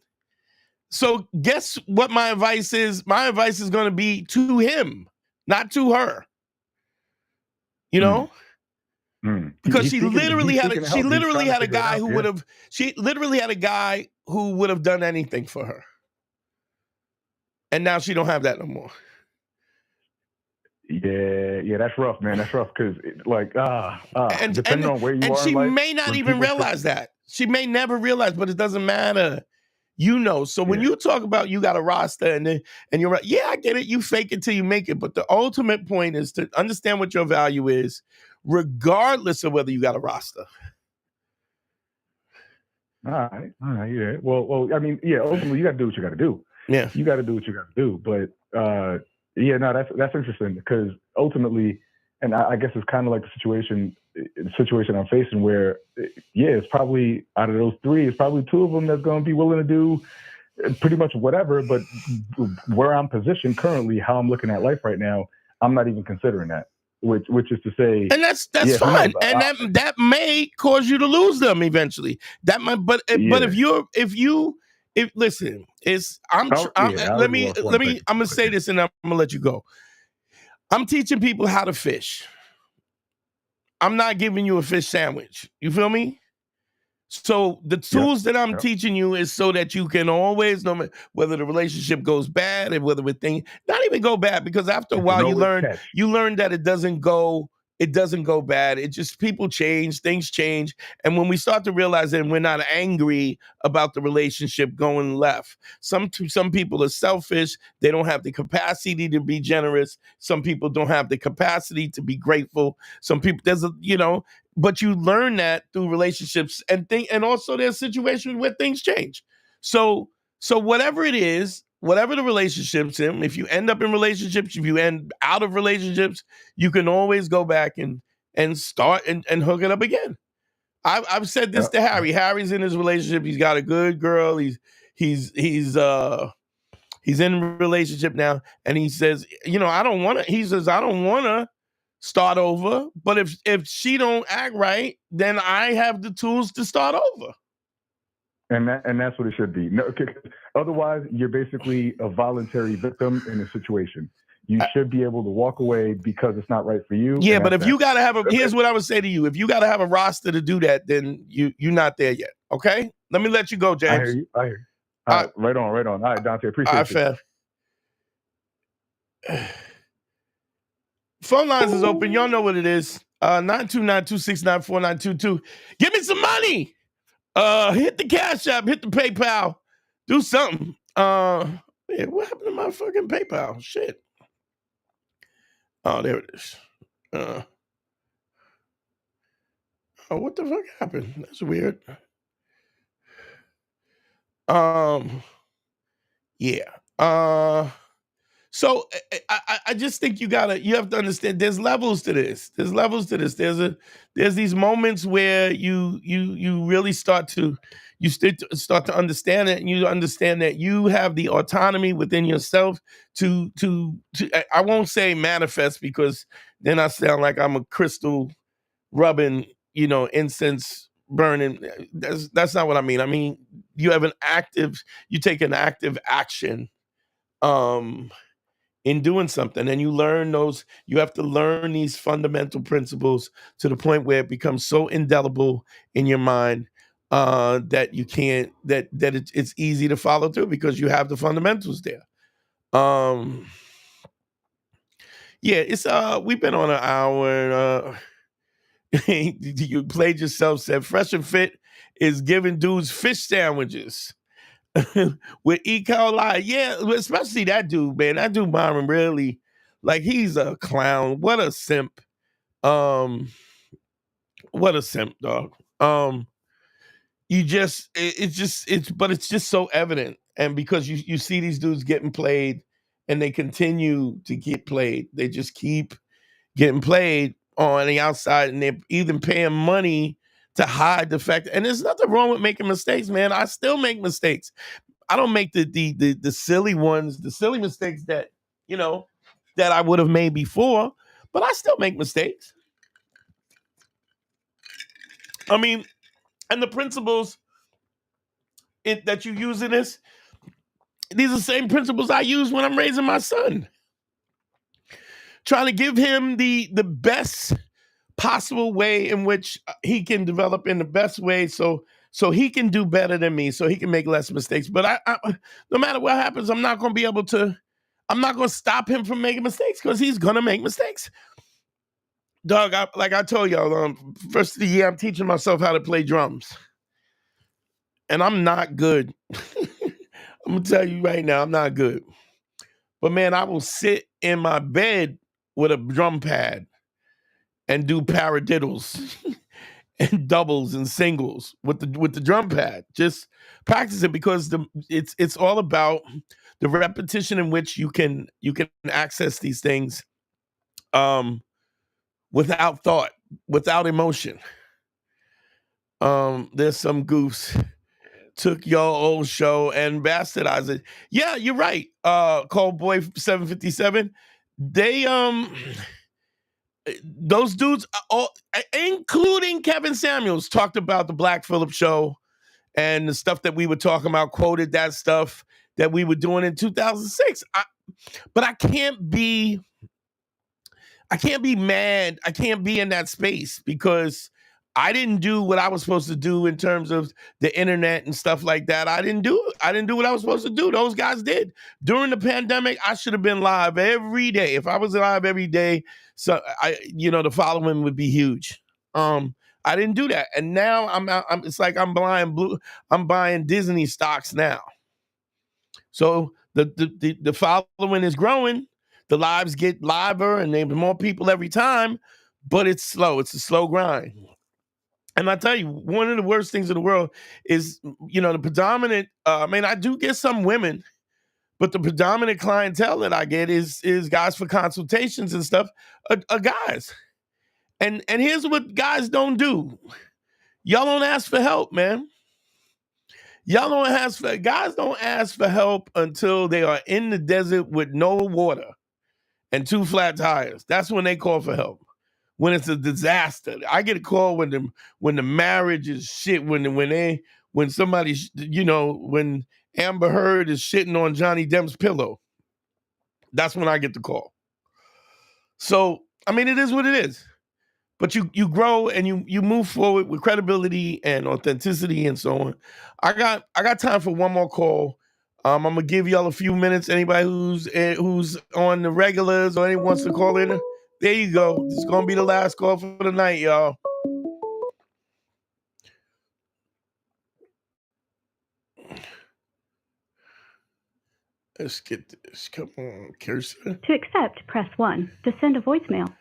So guess what my advice is? My advice is going to be to him, not to her. Because she literally had a guy who would have done anything for her. And now she don't have that no more. Yeah, that's rough, man. That's rough because depending on where you are. And she may not even realize that. She may never realize, but it doesn't matter. So when you talk about you got a roster and you're right, yeah, I get it. You fake it till you make it. But the ultimate point is to understand what your value is, regardless of whether you got a roster. All right, yeah. Well, I mean, yeah, ultimately you got to do what you got to do. Yeah. You got to do what you got to do. But that's interesting because ultimately, and I guess it's kind of like the situation the situation I'm facing where, yeah, it's probably out of those three, it's probably two of them that's going to be willing to do pretty much whatever. But where I'm positioned currently, how I'm looking at life right now, I'm not even considering that. Which is to say, and that's yeah, fine, and that may cause you to lose them eventually. That might, but if listen, I'm gonna let you go. I'm teaching people how to fish. I'm not giving you a fish sandwich. You feel me? So the tools that I'm teaching you is so that you can always know whether the relationship goes bad and whether not even go bad, because after a while you learn that it doesn't go bad. It just, people change, things change. And when we start to realize that we're not angry about the relationship going left, some people are selfish. They don't have the capacity to be generous. Some people don't have the capacity to be grateful. Some people, but you learn that through relationships and also there's situations where things change. So whatever it is, whatever the relationships in, if you end up in relationships, if you end out of relationships, you can always go back and start and hook it up again. I've said this to Harry. Harry's in his relationship. He's got a good girl. He's in a relationship now, and he says, I don't want to start over, but if she don't act right, then I have the tools to start over. And that's what it should be. No, otherwise, you're basically a voluntary victim in a situation. You should be able to walk away because it's not right for you. Yeah, but if you gotta have here's what I would say to you: if you gotta have a roster to do that, then you're not there yet. Okay, let me let you go, James. I hear you. All right, right on. All right, Dante, appreciate you. Phone lines is open. Y'all know what it is. 929-269-4922. Give me some money. Hit the Cash App, hit the PayPal, do something. What happened to my fucking PayPal? Shit. Oh, there it is. What the fuck happened? That's weird. Yeah. So I just think you have to understand there's levels to this. There's these moments where you really start to understand it, and you understand that you have the autonomy within yourself to I won't say manifest, because then I sound like I'm a crystal rubbing, incense burning. That's not what I mean. I mean, you take an active action in doing something, and you have to learn these fundamental principles to the point where it becomes so indelible in your mind that you can't, that it's easy to follow through because you have the fundamentals there. It's we've been on an hour, and you played yourself, said Fresh and Fit is giving dudes fish sandwiches with E. coli. Yeah, especially that dude, man. That dude Byron, really, like, he's a clown. What a simp. What a simp, dog. It's just so evident. And because you see these dudes getting played, and they continue to get played. They just keep getting played on the outside, and they're even paying money to hide the fact. And there's nothing wrong with making mistakes, man. I still make mistakes. I don't make the silly ones, the silly mistakes that that I would have made before, but I still make mistakes. I mean, and the principles that you use in this, these are the same principles I use when I'm raising my son. Trying to give him the best possible way in which he can develop in the best way, so he can do better than me, so he can make less mistakes. But I no matter what happens, I'm not going to stop him from making mistakes, because he's going to make mistakes. Dog, like I told y'all, first of the year, I'm teaching myself how to play drums. And I'm not good. I'm going to tell you right now, I'm not good. But man, I will sit in my bed with a drum pad and do paradiddles and doubles and singles with the drum pad. Just practice it, because it's all about the repetition in which you can access these things without thought. without emotion. There's some goofs took your old show and bastardized it. Yeah, you're right. Cold Boy 757. They those dudes, all, including Kevin Samuels, talked about the Black Phillip show and the stuff that we were talking about, quoted that stuff that we were doing in 2006. But I can't be mad. I can't be in that space because I didn't do what I was supposed to do in terms of the internet and stuff like that. I didn't do what I was supposed to do. Those guys did. During the pandemic, I should have been live every day. If I was live every day, so the following would be huge. I didn't do that. And now it's like I'm buying Disney stocks now. So the following is growing. The lives get liver and there's more people every time, but it's slow. It's a slow grind. And I tell you, one of the worst things in the world is, the predominant, I do get some women, but the predominant clientele that I get is guys for consultations and stuff, are guys. And here's what guys don't do. Y'all don't ask for help, man. Guys don't ask for help until they are in the desert with no water and 2 flat tires. That's when they call for help. When it's a disaster. I get a call when the marriage is shit, when somebody, when Amber Heard is shitting on Johnny Depp's pillow. That's when I get the call. So, it is what it is. But you grow and you move forward with credibility and authenticity and so on. I got time for one more call. I'm gonna give y'all a few minutes. Anybody who's on the regulars or anyone wants to call in, there you go. This is gonna be the last call for the night, y'all. Let's get this. Come on, Kirsten. To accept, press 1. To send a voicemail.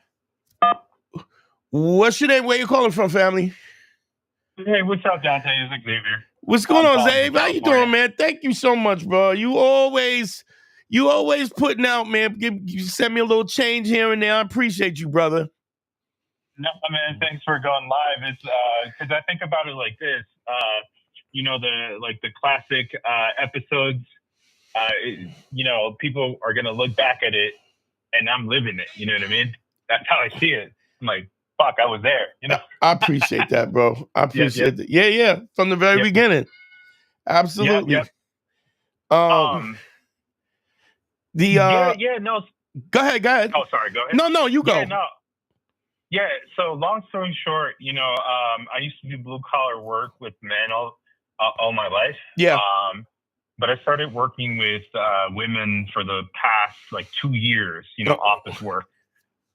What's your name? Where you calling from, family? Hey, what's up, Dante? It's Xavier. What's going on, Xavier? How you doing, man? Thank you so much, bro. You always putting out, man. You send me a little change here and there. I appreciate you, brother. No, man. Thanks for going live. It's because I think about it like this. The classic episodes. People are gonna look back at it, and I'm living it. You know what I mean? That's how I see it. I'm like, fuck, I was there. I appreciate that, bro. I appreciate that. Yeah. From the very beginning. Absolutely. Yep. No. Go ahead. Oh, sorry. Go ahead. No, you go. Yeah. So long story short, I used to do blue collar work with men all my life. Yeah. But I started working with women for the past 2 years, office work.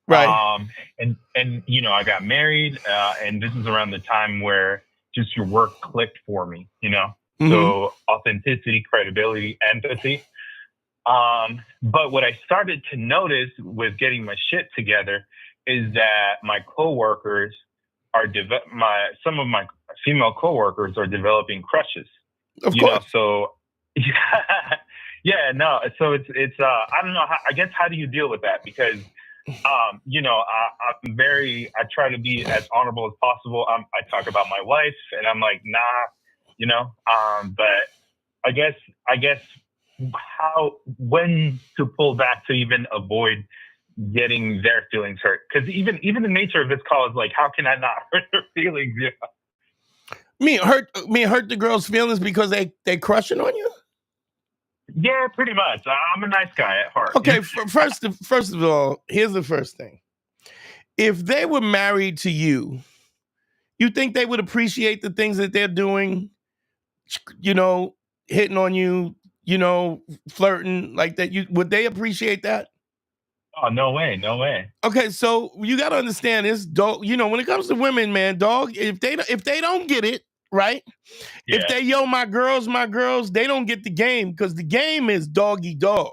Right. And I got married, and this is around the time where just your work clicked for me, Mm-hmm. So authenticity, credibility, empathy. But what I started to notice with getting my shit together is that my coworkers some of my female coworkers are developing crushes. Of course. So yeah, no. So it's I don't know. I guess how do you deal with that? Because I try to be as honorable as possible. I talk about my wife, and I'm like, nah, but I guess when to pull back to even avoid getting their feelings hurt. Because even the nature of this call is like, how can I not hurt their feelings? Hurt the girl's feelings because they crushing on you? Yeah, pretty much. I'm a nice guy at heart. Okay, first of all, here's the first thing. If they were married to you, you think they would appreciate the things that they're doing, hitting on you, flirting like that? Would they appreciate that? Oh, no way. Okay, so you got to understand this, dog. When it comes to women, man, dog, if they don't get it, right? Yeah. If they, my girls, they don't get the game because the game is doggy dog.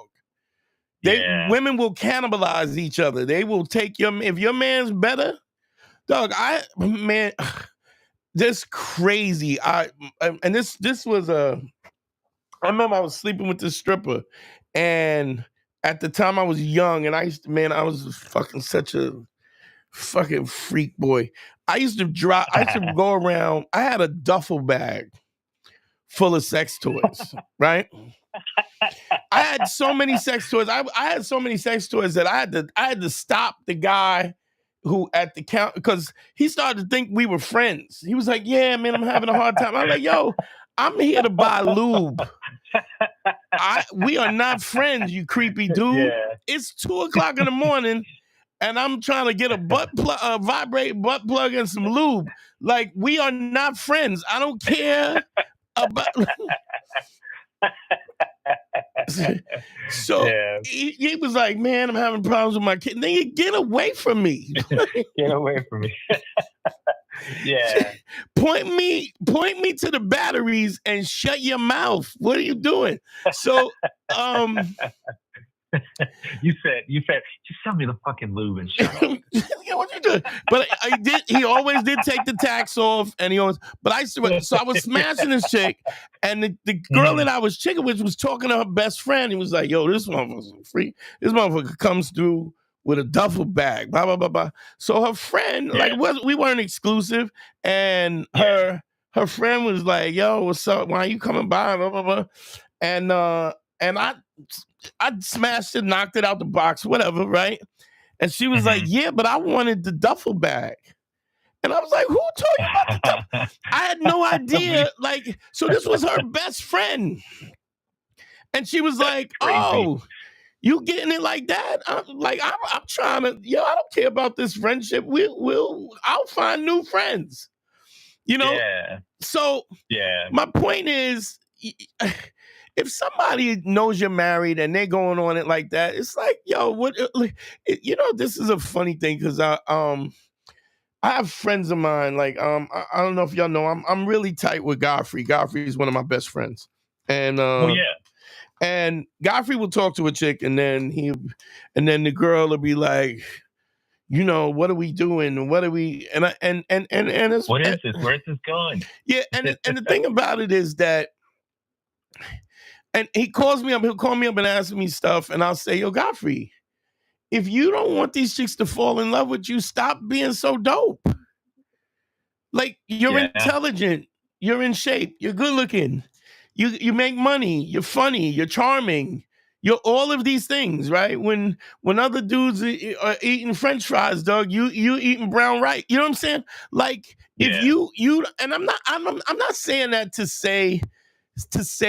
Women will cannibalize each other. They will take if your man's better, dog. This crazy. This was I remember I was sleeping with this stripper, and at the time I was young, and I was fucking such a Fucking freak boy. I used to go around. I had a duffel bag full of sex toys, right? I had so many sex toys. I had so many sex toys that I had to stop the guy who at the count because he started to think we were friends. He was like, "Yeah, man, I'm having a hard time." I'm like, "Yo, I'm here to buy lube. We are not friends, you creepy dude. Yeah. It's 2:00 in the morning, and I'm trying to get a vibrate butt plug and some lube. Like, we are not friends. I don't care about." So Yeah. he was like, "Man, I'm having problems with my kid." Nigga, get away from me. Get away from me. Yeah. Point me to the batteries and shut your mouth. What are you doing? So You said, just sell me the fucking lube and shut up. Yeah, what you doing? But he always did take the tax off, and I was smashing this chick, and the girl that I was chicking with was talking to her best friend. He was like, "Yo, this motherfucker's free. This motherfucker comes through with a duffel bag, blah blah blah blah." So her friend, we weren't exclusive, and her friend was like, "Yo, what's up? Why are you coming by?" Blah blah blah, and I smashed it, knocked it out the box, whatever, right? And she was like, "Yeah, but I wanted the duffel bag." And I was like, "Who told you about the duffel?" I had no idea. Like, so this was her best friend. And she was like, "Oh, you getting it like that?" I'm like, I'm trying to, I don't care about this friendship. I'll find new friends. Yeah. So my point is, if somebody knows you're married and they're going on it like that, it's like, yo, what? This is a funny thing because I have friends of mine. Like, I don't know if y'all know, I'm really tight with Godfrey. Godfrey is one of my best friends, and and Godfrey will talk to a chick, and then the girl will be like, "What are we doing? What are we?" And it's, what is this? Where's this going? Yeah, and the thing about it is that. And he calls me up, he'll call me up and ask me stuff, and I'll say, "Yo, Godfrey, if you don't want these chicks to fall in love with you, stop being so dope. Like, you're intelligent, you're in shape, you're good looking, you make money, you're funny, you're charming, you're all of these things, right? When other dudes are eating French fries, dog, you eating brown rice. You know what I'm saying? Like, if you and I'm not saying that to say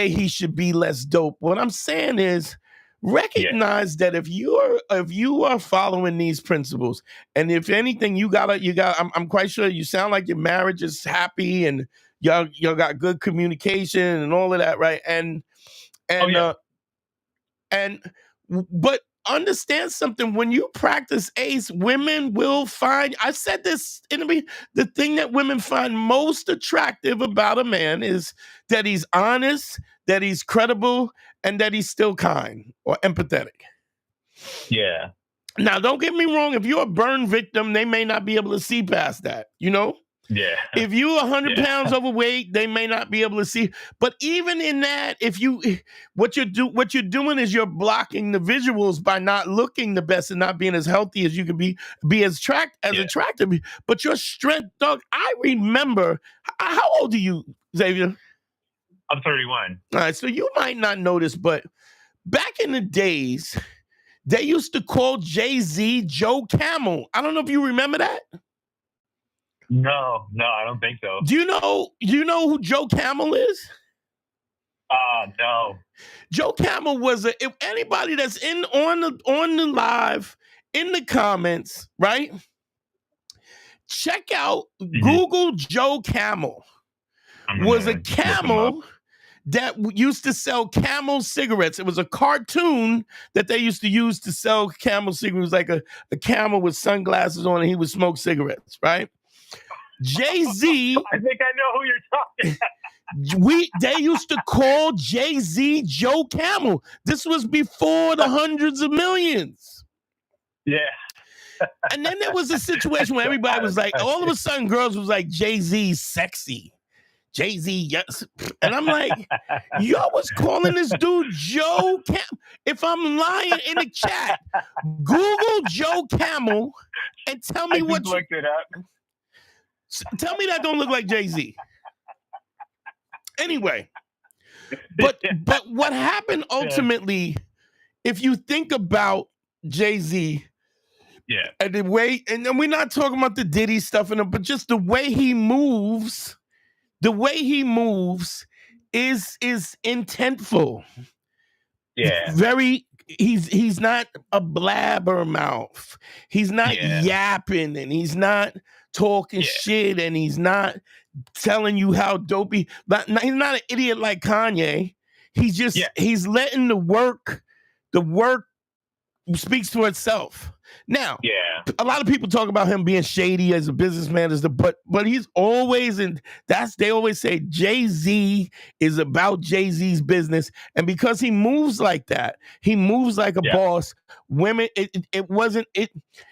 he should be less dope. What I'm saying is recognize that if you are following these principles, and if anything, you got I'm quite sure you sound like your marriage is happy and y'all got good communication and all of that, right? But understand something. When you practice ACE, women will find, I said this in the thing that women find most attractive about a man is that he's honest, that he's credible, and that he's still kind or empathetic. Yeah. Now, don't get me wrong. If you're a burn victim, they may not be able to see past that, Yeah. If you're 100 pounds overweight, they may not be able to see. But even in that, what you're doing is you're blocking the visuals by not looking the best and not being as healthy as you can be as attractive. But your strength, dog. I remember. How old are you, Xavier? I'm 31. All right, so you might not know this, but back in the days, they used to call Jay-Z Joe Camel. I don't know if you remember that. No, I don't think so. Do you know who Joe Camel is? No. Joe Camel was if anybody that's on the live in the comments, right? Check out Google Joe Camel. Was a camel that used to sell Camel cigarettes. It was a cartoon that they used to use to sell Camel cigarettes, like a camel with sunglasses on, and he would smoke cigarettes, right? Jay-Z. I think I know who you're talking about. They used to call Jay-Z Joe Camel. This was before the hundreds of millions. Yeah. And then there was a situation where everybody was like, all of a sudden girls was like, Jay-Z's sexy. Jay-Z, yes. And I'm like, y'all was calling this dude Joe Camel. If I'm lying in the chat, Google Joe Camel and tell me what you looked it up. Tell me that don't look like Jay-Z. Anyway, but what happened ultimately, if you think about Jay-Z, and the way, and we're not talking about the Diddy stuff in him, but just the way he moves is intentful. Yeah. He's not a blabbermouth. He's not yapping, and he's not talking shit, and he's not telling you how dopey. But he's not an idiot like Kanye. He's just he's letting the work speaks for itself. Now, a lot of people talk about him being shady as a businessman, but he's always they always say Jay-Z is about Jay-Z's business, and because he moves like that, he moves like a boss. Women, it wasn't it.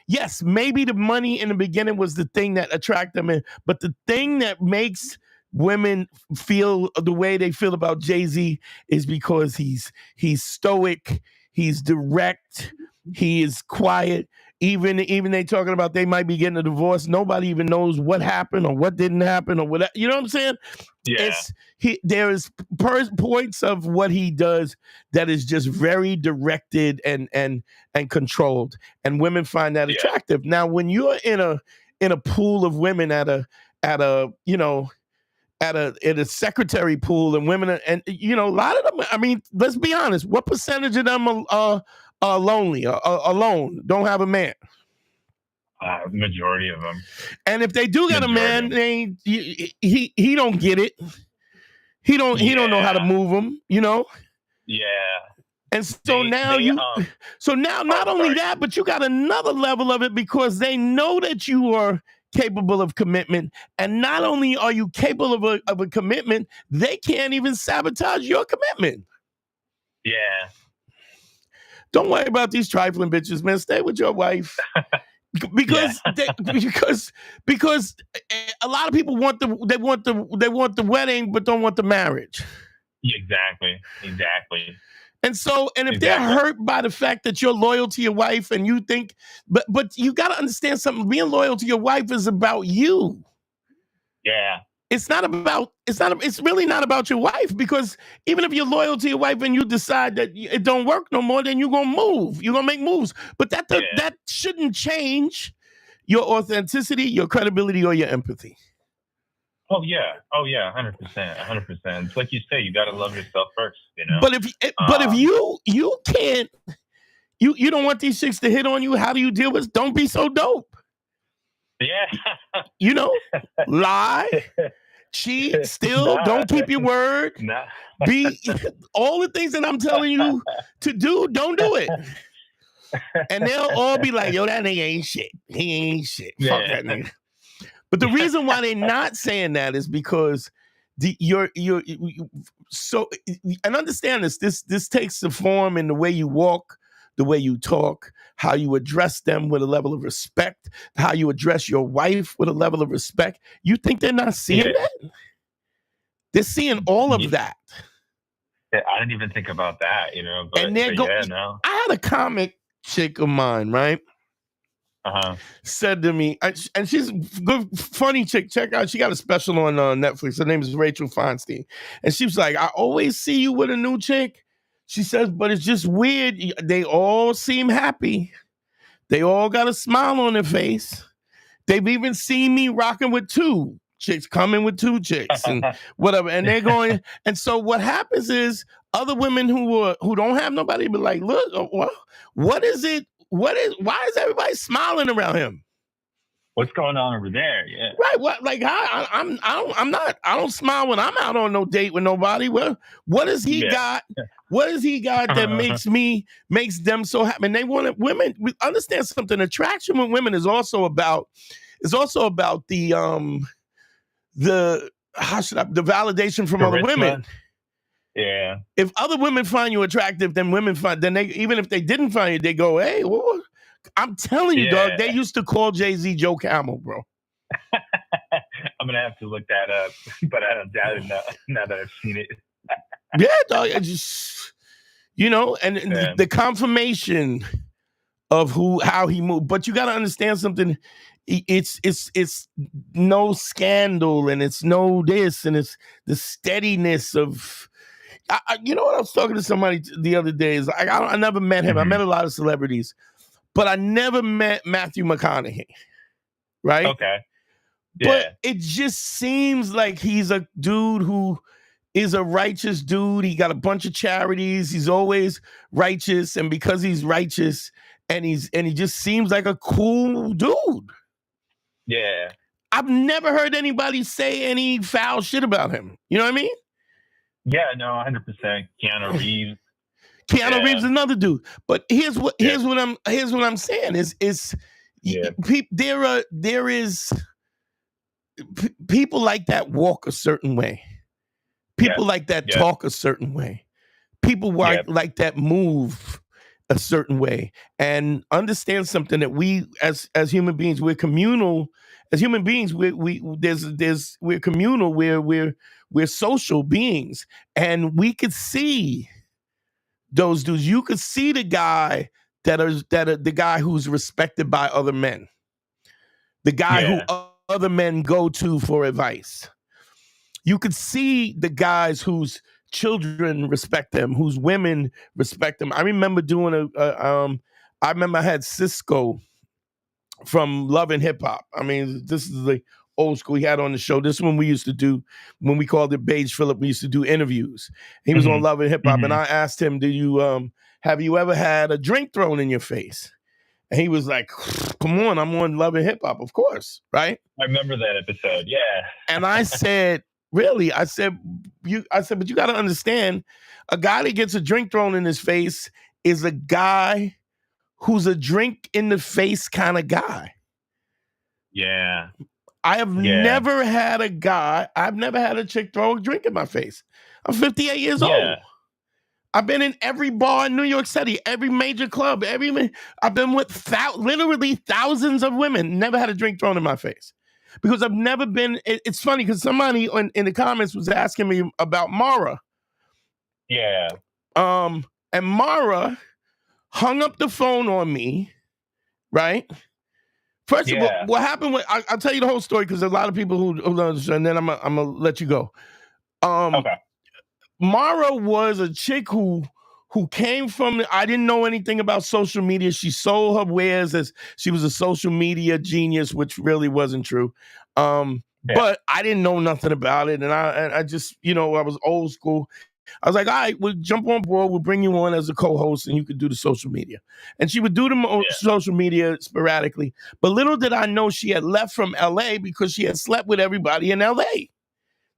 Yes, maybe the money in the beginning was the thing that attracted them in, but the thing that makes women feel the way they feel about Jay-Z is because he's stoic, he's direct, he is quiet. Even they talking about they might be getting a divorce. Nobody even knows what happened or what didn't happen or what. You know what I'm saying? Yeah. There is points of what he does that is just very directed and controlled, and women find that attractive. Now, when you're in a pool of women at a secretary pool, and women and a lot of them. I mean, let's be honest. What percentage of them are lonely, alone, don't have a man? Majority of them. And if they do get a man, he don't get it. He don't know how to move them. Yeah. And so now not only that, but you got another level of it because they know that you are capable of commitment, and not only are you capable of a commitment, they can't even sabotage your commitment. Yeah. Don't worry about these trifling bitches, man. Stay with your wife. Because because a lot of people want the wedding but don't want the marriage. Exactly. And if they're hurt by the fact that you're loyal to your wife, and you think, but you got to understand something. Being loyal to your wife is about you. Yeah. It's really not about your wife, because even if you're loyal to your wife and you decide that it don't work no more, then you're going to move. You're going to make moves. But that shouldn't change your authenticity, your credibility, or your empathy. Oh yeah, 100%. It's like you say, you got to love yourself first, But if you can't, you don't want these chicks to hit on you, how do you deal with? Don't be so dope. Yeah. Lie, cheat, steal, don't keep your word. Nah. Be all the things that I'm telling you to do, don't do it. And they'll all be like, yo, that nigga ain't shit. He ain't shit. Fuck that nigga. But the reason why they're not saying that is because and understand this takes the form in the way you walk, the way you talk, how you address them with a level of respect, how you address your wife with a level of respect. You think they're not seeing that? They're seeing all of that. Yeah, I didn't even think about that, But, and I had a comic chick of mine, right? Said to me, and she's a good, funny chick. Check out, she got a special on Netflix. Her name is Rachel Feinstein. And she was like, I always see you with a new chick. She says, but it's just weird. They all seem happy. They all got a smile on their face. They've even seen me rocking with two chicks, coming with two chicks and whatever. And they're going, and so what happens is other women who don't have nobody be like, look, what is it? Why is everybody smiling around him? What's going on over there? Yeah. Right. What? Like I don't smile when I'm out on no date with nobody. Well, what has he got? What has he got that makes them so happy? And they want women. We understand something. Attraction with women is also about the validation from other women. Yeah. If other women find you attractive, then they, even if they didn't find you, they go, hey, well, I'm telling you, dog, they used to call Jay-Z Joe Camel, bro. gonna have to look that up, but I don't doubt it now that I've seen it. Yeah, dog. I just, and the confirmation of how he moved. But you got to understand something. It's no scandal, and it's no this, and it's the steadiness of. You know what? I was talking to somebody the other day. Is I never met him. I met a lot of celebrities, but I never met Matthew McConaughey. Right? Okay. Yeah. But it just seems like he's a dude who is a righteous dude. He got a bunch of charities. He's always righteous, and because he's righteous, and he just seems like a cool dude. Yeah. I've never heard anybody say any foul shit about him. You know what I mean? Yeah, no, 100%. Keanu Reeves. Keanu Reeves is another dude. But here's what I'm saying is there is people like that walk a certain way. People like that talk a certain way. People like that move a certain way. And understand something, that we as human beings, we're communal. As human beings, we're communal. We're social beings, and we could see those dudes. You could see the guy the guy who's respected by other men, the guy who other men go to for advice. You could see the guys whose children respect them, whose women respect them. I remember doing I remember I had Cisco from Love and Hip Hop. I mean, this is the old school he had on the show. This is when we used to do, when we called it Beige Phillip, we used to do interviews. He was on Love and Hip Hop, and I asked him, have you ever had a drink thrown in your face? And he was like, come on, I'm on Love and Hip Hop, of course, right? I remember that episode, yeah. And I said, really? I said, but you got to understand, a guy that gets a drink thrown in his face is a guy who's a drink in the face kind of guy. Yeah. I have never had I've never had a chick throw a drink in my face. I'm 58 years old. I've been in every bar in New York City, every major club, I've been with literally thousands of women, never had a drink thrown in my face. Because I've never been, it's funny because somebody in the comments was asking me about Mara. Yeah. And Mara hung up the phone on me, right? First of all, what happened I'll tell you the whole story because there's a lot of people who don't understand, and then I'm gonna let you go. Okay. Mara was a chick who came from, I didn't know anything about social media. She sold her wares as she was a social media genius, which really wasn't true. But I didn't know nothing about it. And I just, I was old school. I was like, all right, we'll jump on board. We'll bring you on as a co-host and you could do the social media. And she would do the social media sporadically. But little did I know she had left from LA because she had slept with everybody in LA.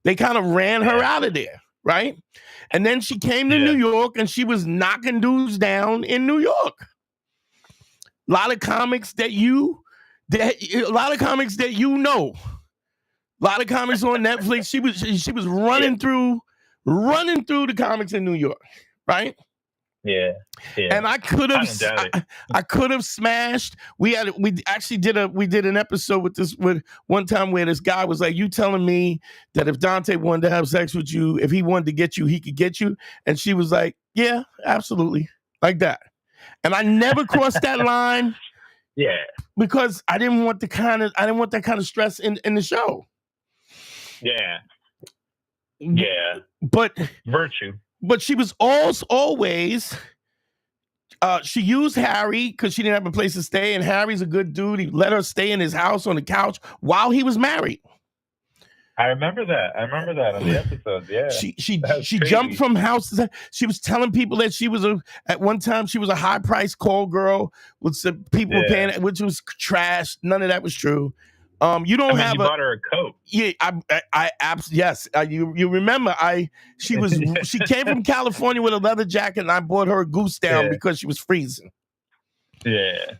They kind of ran her out of there. Right? And then she came to New York and she was knocking dudes down in New York. A lot of comics that you know. A lot of comics on Netflix. She was running through the comics in New York, right? Yeah. And I could have smashed. We did an episode with one time where this guy was like, you telling me that if Dante wanted to have sex with you, if he wanted to get you, he could get you? And she was like, yeah, absolutely. Like that. And I never crossed that line. Yeah. Because I didn't want that kind of stress in the show. Yeah. Yeah. But virtue. But she was always, she used Harry because she didn't have a place to stay, and Harry's a good dude. He let her stay in his house on the couch while he was married. I remember that on the episodes. Yeah, she jumped from house to house. She was telling people that at one time she was a high price call girl with some people paying, which was trash. None of that was true. You bought her a coat. Yeah, yes. You remember she came from California with a leather jacket, and I bought her a goose down because she was freezing. Yeah.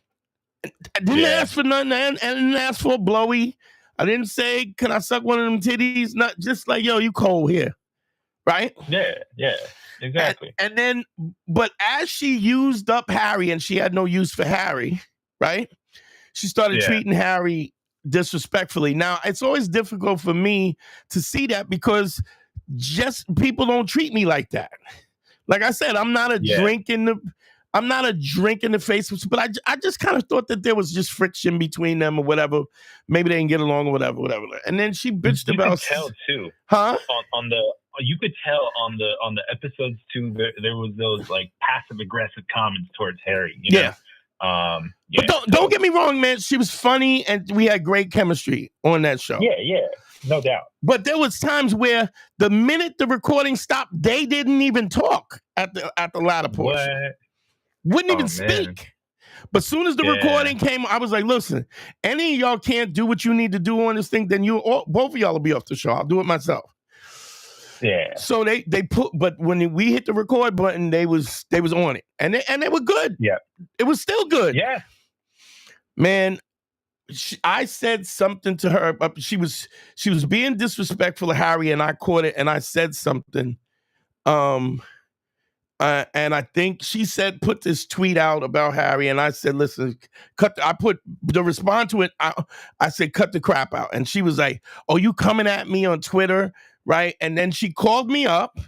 I didn't ask for nothing, and I didn't ask for a blowy. I didn't say, can I suck one of them titties? Not just like, yo, you cold here. Right? Yeah, exactly. And then, but as she used up Harry and she had no use for Harry, right? She started treating Harry disrespectfully. Now, it's always difficult for me to see that because just people don't treat me like that. Like I said, I'm not a drink in the face, but I just kind of thought that there was just friction between them or whatever. Maybe they didn't get along or whatever. And then she bitched about. You could tell too, huh? You could tell on the episodes too. There was those like passive aggressive comments towards Harry. You know? But don't get me wrong, man. She was funny, and we had great chemistry on that show. Yeah, no doubt. But there was times where the minute the recording stopped, they didn't even talk at the latter portion. Wouldn't even speak. But soon as the recording came, I was like, listen, any of y'all can't do what you need to do on this thing, then both of y'all will be off the show. I'll do it myself. Yeah. So they put, but when we hit the record button, they was on it, and they were good. Yeah. It was still good. Yeah. Man, I said something to her. She was being disrespectful to Harry, and I caught it, and I said something. And I think she put this tweet out about Harry, and I said, listen, I put the respond to it. I said, cut the crap out. And she was like, oh, you coming at me on Twitter, right? And then she called me up,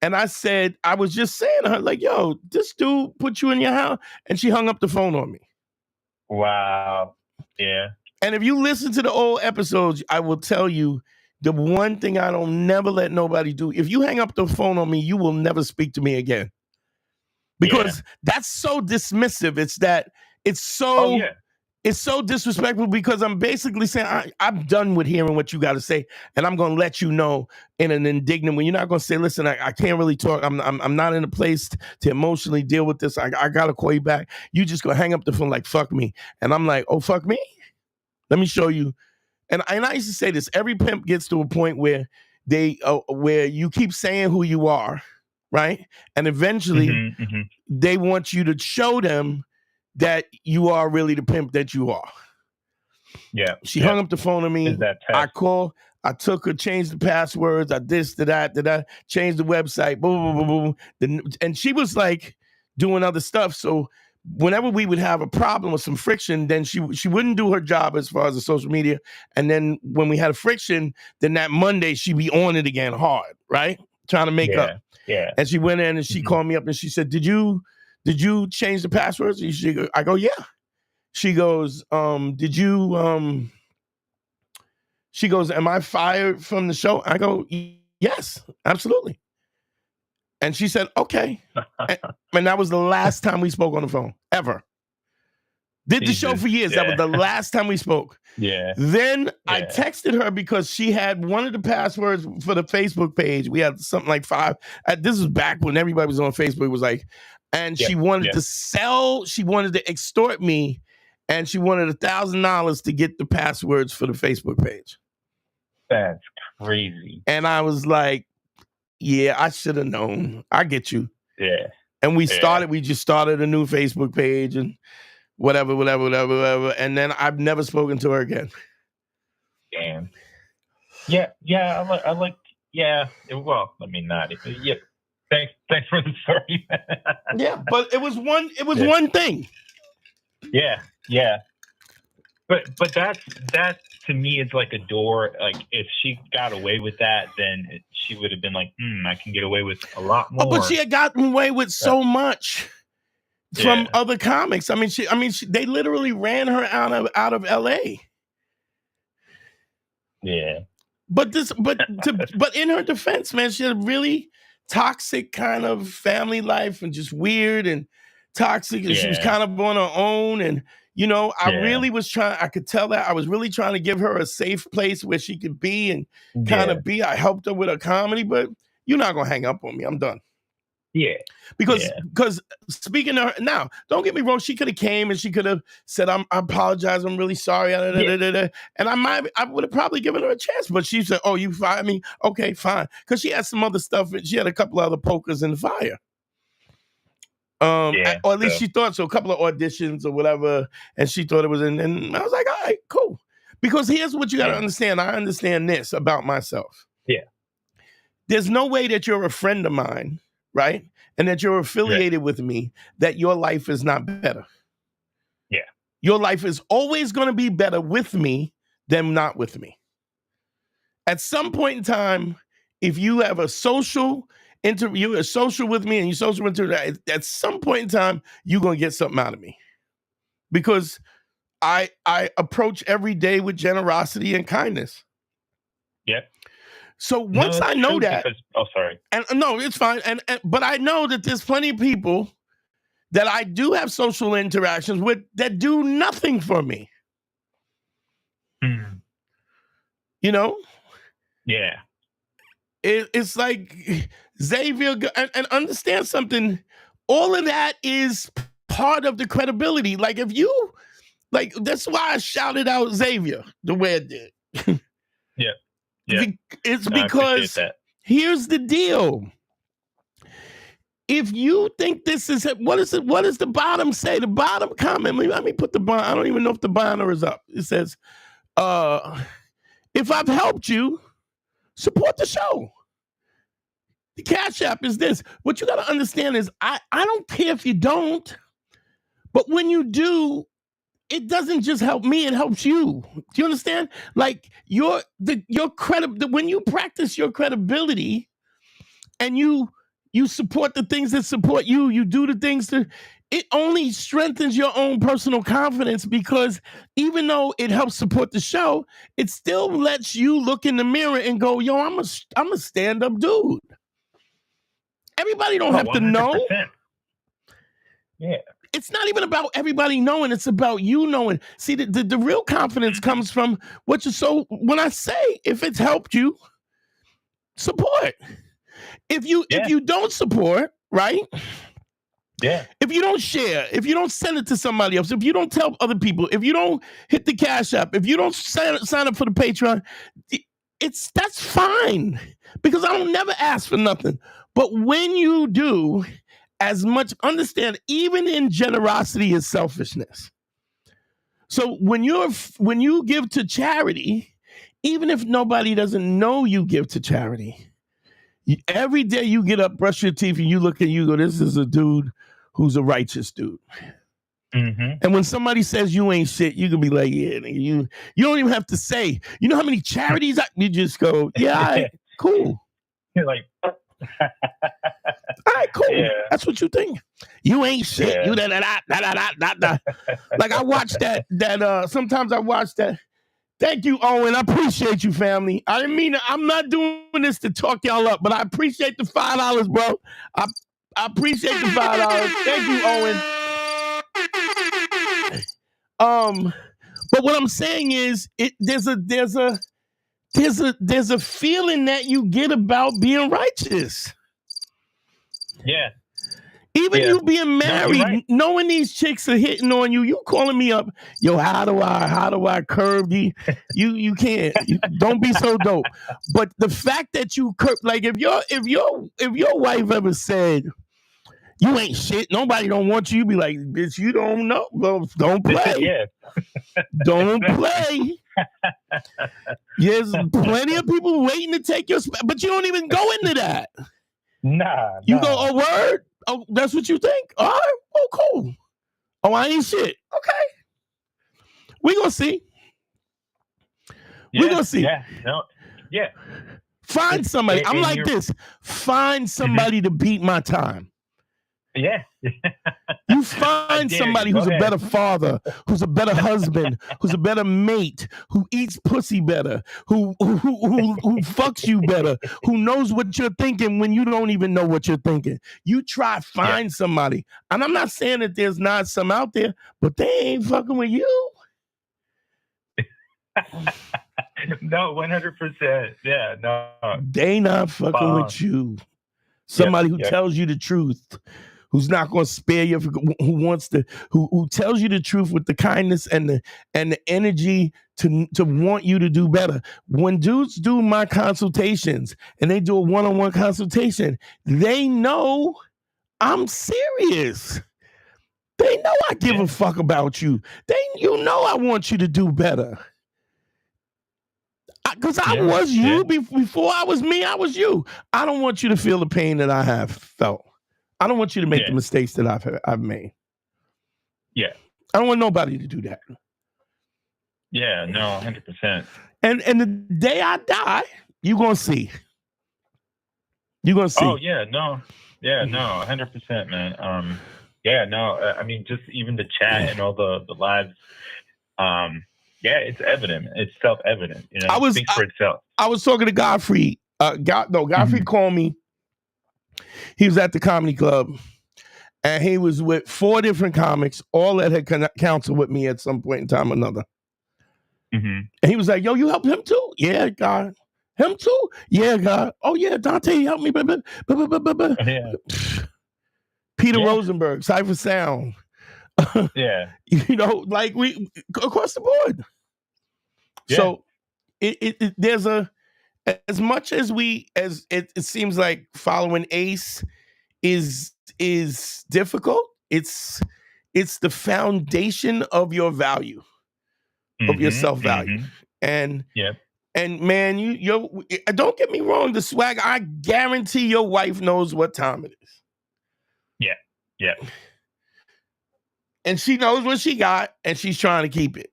and I said, I was just saying to her, like, yo, this dude put you in your house. And she hung up the phone on me. Wow. Yeah. And if you listen to the old episodes, I will tell you the one thing I don't never let nobody do. If you hang up the phone on me, you will never speak to me again. Because that's so dismissive. It's so disrespectful, because I'm basically saying I'm done with hearing what you got to say, and I'm going to let you know in an indignant way. You're not going to say, listen, I can't really talk. I'm not in a place to emotionally deal with this. I got to call you back. You just going to hang up the phone like, fuck me. And I'm like, oh, fuck me? Let me show you. And I used to say this. Every pimp gets to a point where where you keep saying who you are, right? And eventually they want you to show them that you are really the pimp that you are. Yeah. She hung up the phone on me. I took her, changed the passwords. I did that, changed the website, boom, boom, boom, boom. And she was like doing other stuff. So whenever we would have a problem or some friction, then she wouldn't do her job as far as the social media. And then when we had a friction, then that Monday she'd be on it again hard, right? Trying to make up. Yeah. And she went in and she called me up and she said, Did you change the passwords? I go, yeah. She goes, she goes, am I fired from the show? I go, yes, absolutely. And she said, okay. And that was the last time we spoke on the phone, ever. Did the show for years. That was the last time we spoke. Yeah. Then I texted her because she had one of the passwords for the Facebook page. We had something like 5. This was back when everybody was on Facebook. It was like, and she wanted to sell. She wanted to extort me, and she wanted $1,000 to get the passwords for the Facebook page. That's crazy. And I was like, yeah, I should have known. I get you. Yeah. And we just started a new Facebook page and whatever. And then I've never spoken to her again. Damn. Yeah. I like. Yeah. Well, I mean, not. Yeah. Thanks for the story. Yeah, but it was one thing. Yeah. But that to me is like a door. Like if she got away with that, then she would have been like, I can get away with a lot more. Oh, but she had gotten away with so much from other comics. I mean, they literally ran her out of LA. Yeah. But in her defense, man, she had a really toxic kind of family life and just weird and toxic. And she was kind of on her own. And, I really was I could tell that I was really trying to give her a safe place where she could be and kind of be. I helped her with her comedy, but you're not going to hang up on me. I'm done. Yeah. Because speaking of her, now, don't get me wrong, she could have came and she could have said, I apologize, I'm really sorry. And I would have probably given her a chance, but she said, oh, you fired me? Okay, fine. Because she had some other stuff. She had a couple other pokers in the fire. Or at least she thought so, a couple of auditions or whatever, and she thought it was and I was like, all right, cool. Because here's what you got to understand. I understand this about myself. Yeah. There's no way that you're a friend of mine, right? And that you're affiliated with me, that your life is not better. Yeah. Your life is always going to be better with me than not with me. At some point in time, if you have a social interview, a social with me, and you social interview, at some point in time, you're gonna get something out of me, because I approach every day with generosity and kindness. Yeah. So once I know that, sorry. And no, it's fine. But I know that there's plenty of people that I do have social interactions with that do nothing for me. You know? Yeah. It's like Xavier, and understand something. All of that is part of the credibility. Like if you, like, that's why I shouted out Xavier the way I did. Yeah. It's because here's the deal. If you think this is, what does the bottom say? The bottom comment, let me put the bottom, I don't even know if the banner is up. It says, if I've helped you, support the show. The Cash App is this. What you got to understand is I don't care if you don't, but when you do, it doesn't just help me, it helps you. Do you understand? Like your when you practice your credibility and you support the things that support you, you do the things that, it only strengthens your own personal confidence, because even though it helps support the show, it still lets you look in the mirror and go, yo, I'm a stand-up dude. Everybody don't have 100%. To know. Yeah. It's not even about everybody knowing. It's about you knowing. See, the real confidence comes from what you. So when I say, if it's helped you, support. If you don't support, right? Yeah. If you don't share, if you don't send it to somebody else, if you don't tell other people, if you don't hit the Cash App, if you don't sign up for the Patreon, that's fine, because I don't never ask for nothing. But when you do, as much, understand, even in generosity is selfishness. So when you give to charity, even if nobody doesn't know you give to charity, every day you get up, brush your teeth, and you look and you go, this is a dude who's a righteous dude. Mm-hmm. And when somebody says you ain't shit, you can be like, yeah, you don't even have to say, you know how many charities you just go, yeah, all right, cool. You're like, all right, cool. Yeah. That's what you think. You ain't shit. Yeah. You da. Like I watch that sometimes I watch that. Thank you, Owen. I appreciate you, family. I didn't mean I'm not doing this to talk y'all up, but I appreciate the $5, bro. I appreciate the $5. Thank you, Owen. But what I'm saying is, there's a feeling that you get about being righteous. Yeah. Even you being married, knowing these chicks are hitting on you, you calling me up, yo, how do I curve you? You can't. Don't be so dope. But the fact that you curve, like if your wife ever said, you ain't shit, nobody don't want you, be like, bitch, you don't know. Well, don't play. Yeah. Don't play. There's plenty of people waiting to take your spot, but you don't even go into that. Nah. You go, oh, word? Oh, that's what you think? All right. Oh, cool. Oh, I ain't shit. Okay. We're going to see. We're going to see. Yeah. No. Yeah. Find somebody. I'm like this. Find somebody to beat my time. Yeah. You find somebody who's a better father, who's a better husband, who's a better mate, who eats pussy better, who fucks you better, who knows what you're thinking when you don't even know what you're thinking. You try find somebody. And I'm not saying that there's not some out there, but they ain't fucking with you. No, 100%. Yeah, no. They not fucking with you. Somebody who tells you the truth. Who's not going to spare you? Who tells you the truth with the kindness and the energy to want you to do better. When dudes do my consultations and they do a one-on-one consultation, they know I'm serious. They know I give a fuck about you. You know I want you to do better. Because I was you before I was me. I was you. I don't want you to feel the pain that I have felt. I don't want you to make the mistakes that I've made. Yeah. I don't want nobody to do that. Yeah, no, 100%. And the day I die, you're gonna see. You're gonna see. Oh yeah, no, 100%, man. Yeah, no, I mean, just even the chat and all the lives. Yeah, it's evident. It's self-evident. You know, it speaks for itself. I was talking to Godfrey. Godfrey called me. He was at the comedy club, and he was with 4 different comics, all that had counseled with me at some point in time or another. And he was like, "Yo, you helped him too?" "Yeah, God." "Him too?" "Yeah, God." "Oh yeah, Dante helped me." Yeah. Peter Rosenberg, Cypher Sound. Yeah. You know, like we across the board. Yeah. So there's as much as it seems like following Ace is difficult. It's the foundation of your value, of your self-value. And and man, you don't get me wrong, the swag, I guarantee your wife knows what time it is. Yeah. And she knows what she got, and she's trying to keep it.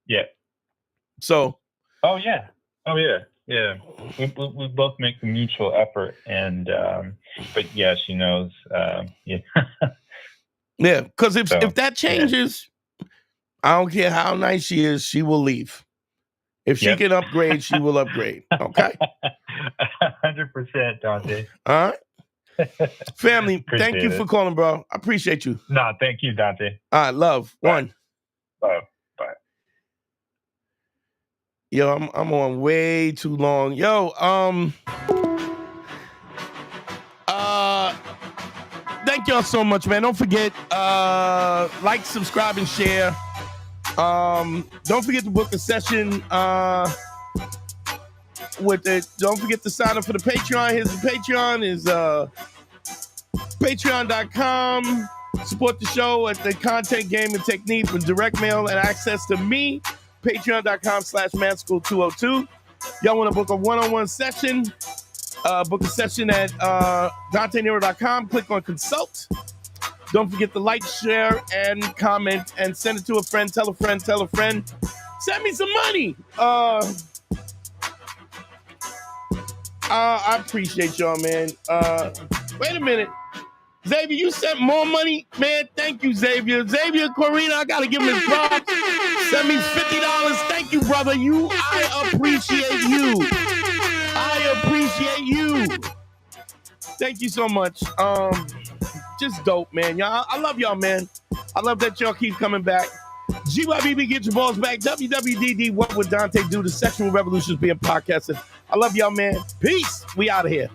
Yeah. So. Oh yeah. Yeah. We both make the mutual effort, and but yeah, she knows. Yeah. Yeah, because if that changes, I don't care how nice she is, she will leave. If she can upgrade, she will upgrade. Okay. 100%, Dante. All right. Family, thank you for calling, bro. I appreciate you. No, thank you, Dante. All right, love. Bye. One. Bye. Yo, I'm on way too long. Yo, thank y'all so much, man. Don't forget, like, subscribe, and share. Don't forget to book a session don't forget to sign up for the Patreon. Here's the Patreon is patreon.com. Support the show at the content, game, and technique with direct mail and access to me. Patreon.com/manschool202. Y'all want to book a one-on-one session? Book a session at DanteNero.com. Click on consult. Don't forget to like, share, and comment, and send it to a friend. Tell a friend. Tell a friend. Send me some money. I appreciate y'all, man. Wait a minute. Xavier, you sent more money? Man, thank you, Xavier. Xavier Corina, I got to give him his props. Send me $50. Thank you, brother. I appreciate you. I appreciate you. Thank you so much. Just dope, man. Y'all, I love y'all, man. I love that y'all keep coming back. GYBB, get your balls back. WWDD, what would Dante do? The Sexual Revolution is being podcasted. I love y'all, man. Peace. We out of here.